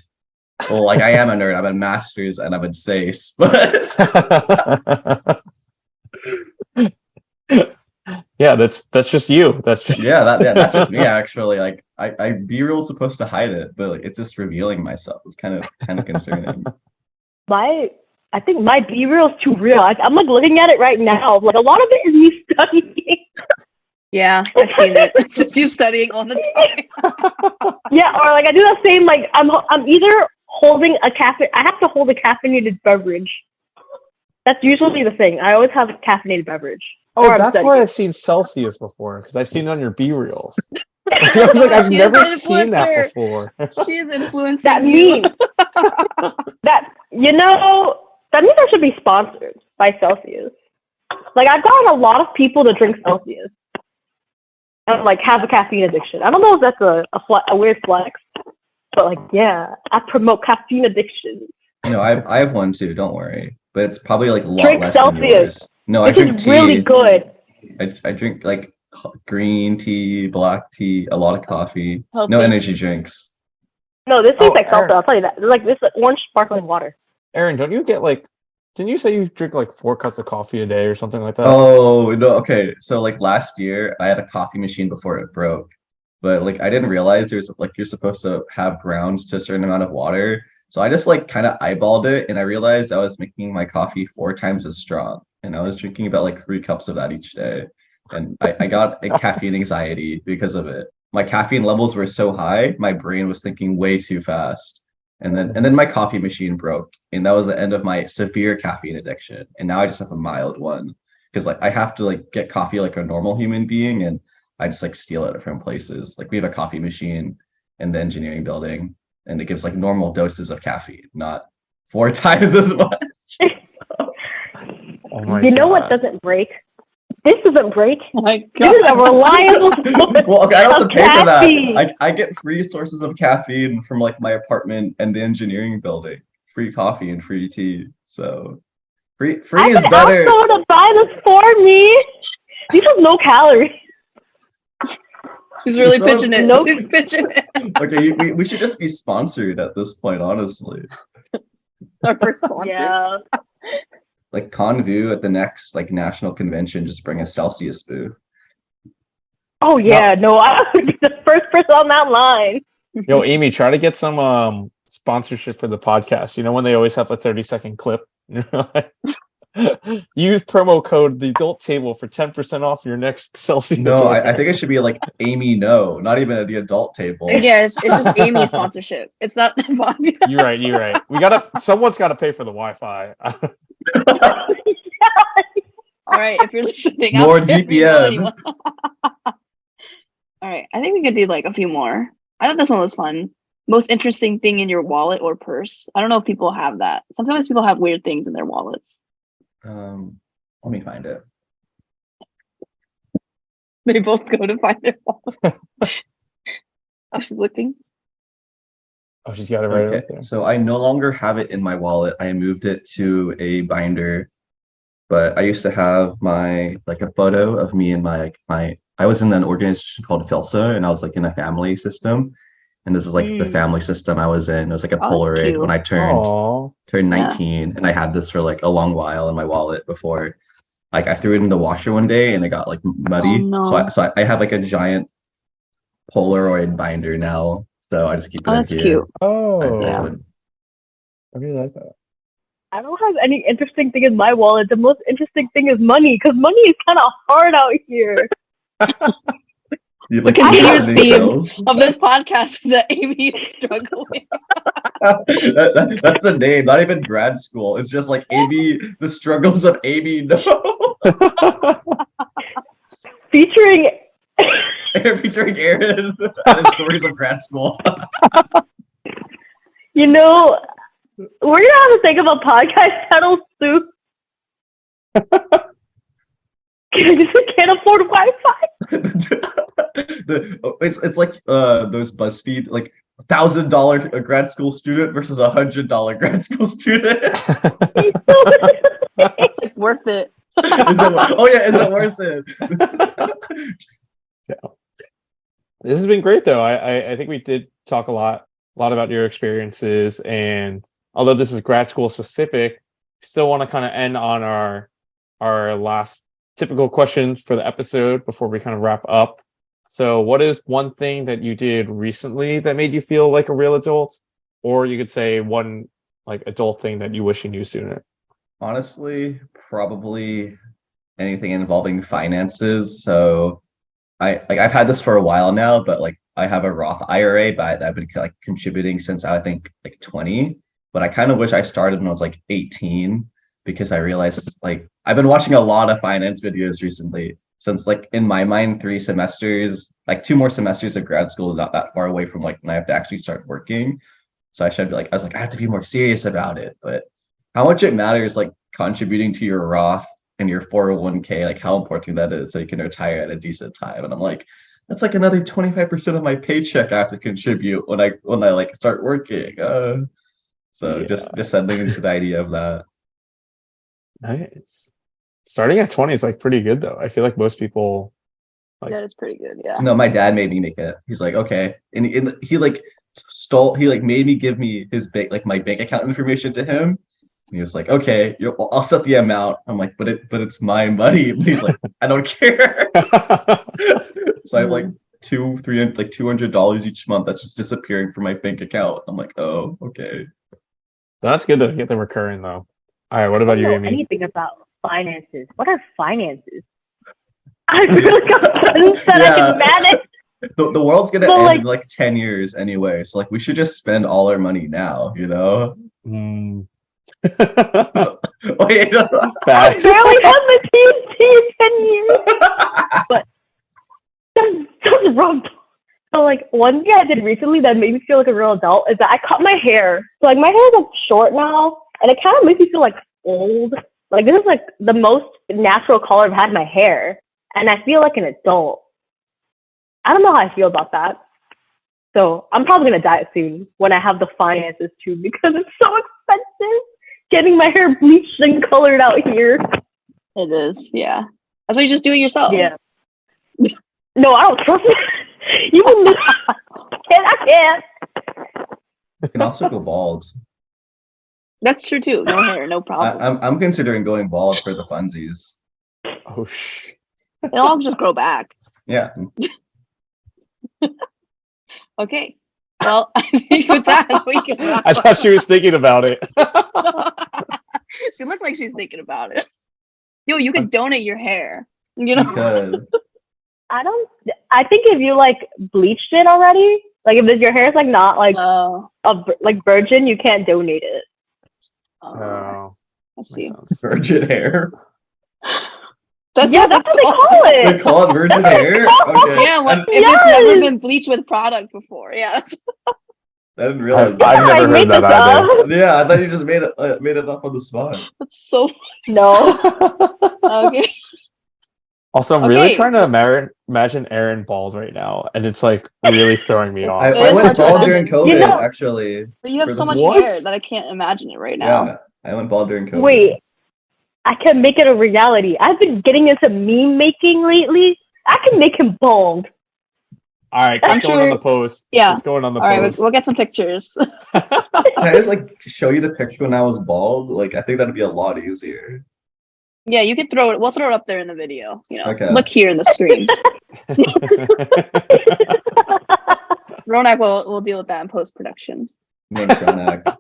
Well, like I am a nerd. I'm in master's and I'm in SACE, but Yeah, that's just you. That's just... that's just me actually. Like I B-reel is supposed to hide it, but like it's just revealing myself. It's kind of concerning. I think my B-reel is too real. I'm like looking at it right now. Like a lot of it is me studying. Yeah, I've seen it. It's just you studying all the time. Yeah, or like I do the same. Like I'm either holding a caffeine. I have to hold a caffeinated beverage. That's usually the thing. I always have a caffeinated beverage. Oh, that's why I've seen Celsius before, because I've seen it on your B-reels. I was like, I've never seen that before. She is influencing that you. means that means I should be sponsored by Celsius. Like I've gotten a lot of people to drink Celsius and like have a caffeine addiction. I don't know if that's a weird flex, but like yeah, I promote caffeine addiction. No, I have one too. Don't worry, but it's probably like a lot Drink less Celsius. than yours. No, I drink tea. Really good. I drink like green tea, black tea, a lot of coffee. Healthy. No energy drinks. No, this tastes like Aaron. seltzer. I'll tell you that. It's like this orange sparkling water. Aaron, don't you get like? Didn't you say you drink like 4 cups of coffee a day or something like that? Oh no, okay. So like last year, I had a coffee machine before it broke, but like I didn't realize there's like you're supposed to have grounds to a certain amount of water. So I just like kind of eyeballed it, and I realized I was making my coffee 4 times as strong, and I was drinking about like 3 cups of that each day, and I got a caffeine anxiety because of it. My caffeine levels were so high, my brain was thinking way too fast, and then my coffee machine broke, and that was the end of my severe caffeine addiction. And now I just have a mild one because like I have to like get coffee like a normal human being, and I just like steal it from places. Like we have a coffee machine in the engineering building, and it gives like normal doses of caffeine, not 4 times as much. Oh my You know God. what doesn't break? This doesn't break. Oh my This is a God. reliable source Well, okay, I don't have of to pay for caffeine. that. I get free sources of caffeine from like my apartment and the engineering building. Free coffee and free tea. So free I is can better. ask someone to buy this for me. These have no calories. She's really So- pitching it. Nope. She's pitching it. Okay, we should just be sponsored at this point, honestly. Our first sponsor. Yeah. Like Convu at the next like national convention, just bring a Celsius booth. Oh yeah, no, I would be the first person on that line. Yo, Amy, try to get some sponsorship for the podcast. You know when they always have a 30-second clip? Use promo code the adult table for 10% off your next Celsius. No, order. I think it should be like Amy No, not even at the adult table. Yeah, it's just Amy's sponsorship. It's not the podcast. You're right. Someone's gotta pay for the Wi-Fi. All right, if you're listening, More out there, if you know VPN. anyone. All right, I think we could do like a few more. I thought this one was fun. Most interesting thing in your wallet or purse? I don't know if people have that. Sometimes people have weird things in their wallets. Let me find it. They both go to find their wallet. Oh, she's looking. Oh, she's got it right Okay, up there. so I no longer have it in my wallet. I moved it to a binder, but I used to have my like a photo of me and my I was in an organization called FILSA, and I was like in a family system, And this is like the family system I was in. It was like a Oh, that's Polaroid when cute. I turned Oh, turned Yeah. 19, and I had this for like a long while in my wallet before. Like I threw it in the washer one day and it got like muddy. Oh, So no. I have like a giant Polaroid binder now. So I just keep it Oh, in that's here. cute. That's oh, what I really like that. I don't have any interesting thing in my wallet. The most interesting thing is money, because money is kind of hard out here. you have The like continuous outstanding theme bills. of this podcast that Amy is struggling. That's the name, not even grad school. It's just like Amy, the struggles of Amy. No, Featuring featuring Aaron and his stories of grad school. You know, we're gonna have to think of a podcast title soon. I just can't afford Wi-Fi. It's like those BuzzFeed like $1,000 grad school student versus $100 grad school student. It's like worth it. Is it worth it? So, this has been great though. I think we did talk a lot about your experiences, and although this is grad school specific, we still want to kind of end on our last typical questions for the episode before we kind of wrap up. So what is one thing that you did recently that made you feel like a real adult? Or you could say one like adult thing that you wish you knew sooner. Honestly, probably anything involving finances. So I've had this for a while now, but like I have a Roth IRA, but I've been like contributing since I think like 20. But I kind of wish I started when I was like 18, because I realized like I've been watching a lot of finance videos recently, since like in my mind 3 semesters, like 2 more semesters of grad school is not that far away from like when I have to actually start working. So I was like, I have to be more serious about it. But how much it matters, like contributing to your Roth and your 401k, like how important that is so you can retire at a decent time. And I'm like, that's like another 25% of my paycheck I have to contribute when I like start working. So Yeah. just settling into the idea of that. Nice. Starting at 20 is like pretty good though. I feel like most people like That is pretty good. Yeah. No, my dad made me make it. He's like, okay, and he like he like made me give me his bank, like my bank account information to him. And he was like, okay, I'll set the amount. I'm like, but it's my money. But he's like, I don't care. So I have like $200 each month that's just disappearing from my bank account. I'm like, oh, okay. that's good to get them recurring though. All right, what about I you, don't know Amy? anything about finances. What are finances? I really got friends that I Yeah. can manage. The world's gonna But, end like- in like 10 years anyway. So like we should just spend all our money now, you know? Mm. Wait, I Facts. barely have my PhD in 10 years. But that's wrong. So like one thing I did recently that made me feel like a real adult is that I cut my hair. So like my hair is like short now, and it kind of makes me feel like old. Like this is like the most natural color I've had in my hair, and I feel like an adult. I don't know how I feel about that. So I'm probably gonna dye it soon when I have the finances too, because it's so expensive getting my hair bleached and colored out here. It is. Yeah. That's why you just do it yourself. Yeah. No, I don't trust it. Even though I can't. you can also go bald. That's true too. No hair, no problem. I'm considering going bald for the funsies. Oh shh. They'll all just grow back. Yeah. Okay. Well, I think with that we can wrap I thought she was thinking about it. She looked like she's thinking about it. Yo, you could donate your hair. You know? You could. I think if you like bleached it already, like if your hair is like not like Oh. like virgin, you can't donate it. Oh, Let's makes see. sense. Virgin hair. That's Yeah, what that's that's what they called. call They it. call it virgin hair? Okay. Yeah, I, if it's never Yes! been bleached with product before. Yeah. I didn't realize I've that. never I heard made that this either. up. Yeah, I thought you just made it up on the spot. That's so No. okay. Also, I'm really Okay. trying to imagine Aaron bald right now, and it's like really throwing me It's- off. I It is went hard to bald during imagine. COVID, You know- actually. But you have For so the- much What? hair that I can't imagine it right now. Yeah, I went bald during COVID. Wait, I can make it a reality. I've been getting into meme making lately. I can make him bald. All right, I'm it's going on sure- the post. yeah. It's going on the All right, post. we'll get some pictures. Can I just like show you the picture when I was bald? Like, I think that'd be a lot easier. Yeah, you could throw it. We'll throw it up there in the video. Okay. Look here in the stream. Ronak will deal with that in post production. Name's Ronak.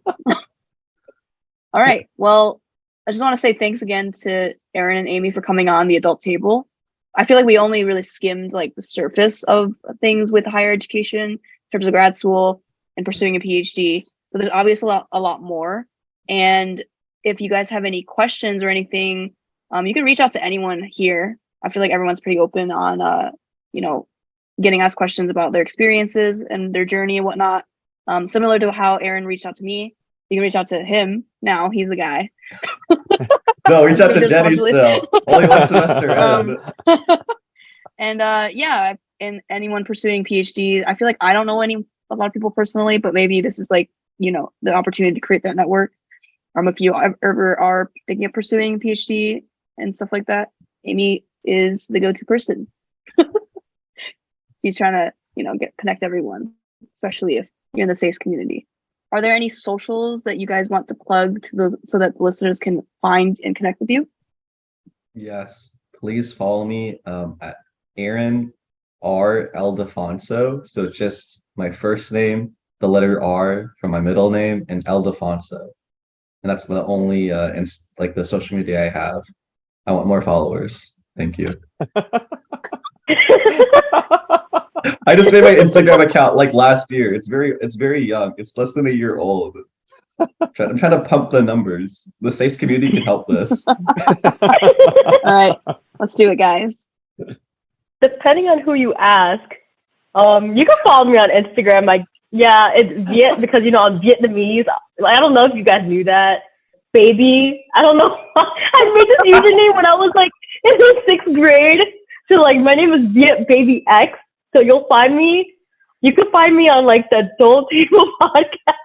All right. Well, I just want to say thanks again to Aaron and Amy for coming on the adult table. I feel like we only really skimmed like the surface of things with higher education in terms of grad school and pursuing a PhD. So there's obviously a lot more. And if you guys have any questions or anything, you can reach out to anyone here. I feel like everyone's pretty open on, getting asked questions about their experiences and their journey and whatnot. Similar to how Aaron reached out to me. You can reach out to him now. He's the guy. No, reach out to There's Jenny possibly- still. Only one semester Um, in. And and anyone pursuing PhD, I feel like I don't know a lot of people personally, but maybe this is like, the opportunity to create that network. If you ever are thinking of pursuing a PhD and stuff like that, Amy is the go-to person. She's trying to, connect everyone, especially if you're in the SACE community. Are there any socials that you guys want to plug so that the listeners can find and connect with you? Yes, please follow me at Aaron R. Ildefonso. So it's just my first name, the letter R from my middle name, and Ildefonso. And that's the only like the social media I have. I want more followers. Thank you. I just made my Instagram account like last year. It's very young. It's less than a year old. I'm trying to pump the numbers. The SACE community can help this. All right, let's do it, guys. Depending on who you ask, you can follow me on Instagram. Like, yeah, it's Viet because I'm Vietnamese. Like, I don't know if you guys knew that. Baby, I don't know. I made this username when I was like in the 6th grade. So like, my name is Viet Baby X. So you'll find me. You can find me on like the Adult Table podcast.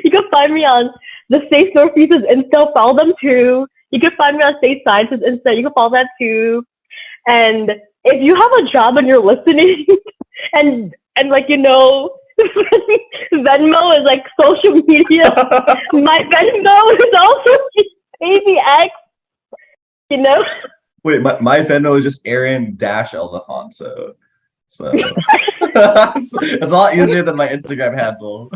You can find me on the SACE Northeast's Insta. Follow them too. You can find me on SACE Sciences Insta. You can follow that too. And if you have a job and you're listening, and like Venmo is like social media. My Venmo is also Baby X. Wait, my Venmo is just Aaron Ildefonso. So it's a lot easier than my Instagram handle.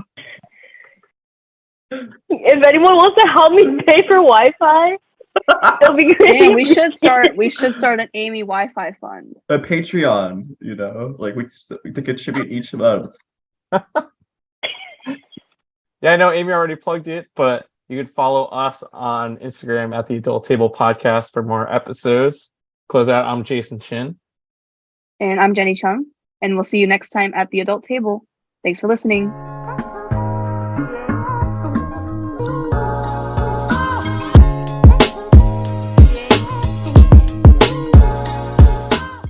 If anyone wants to help me pay for Wi-Fi, it'll be great. Damn, we should start an Amy Wi-Fi fund. A Patreon, like we to contribute each month. Yeah, I know Amy already plugged it, but you could follow us on Instagram at the Adult Table Podcast for more episodes. Close out. I'm Jason Chin. And I'm Jenny Chung. And we'll see you next time at the Adult Table. Thanks for listening.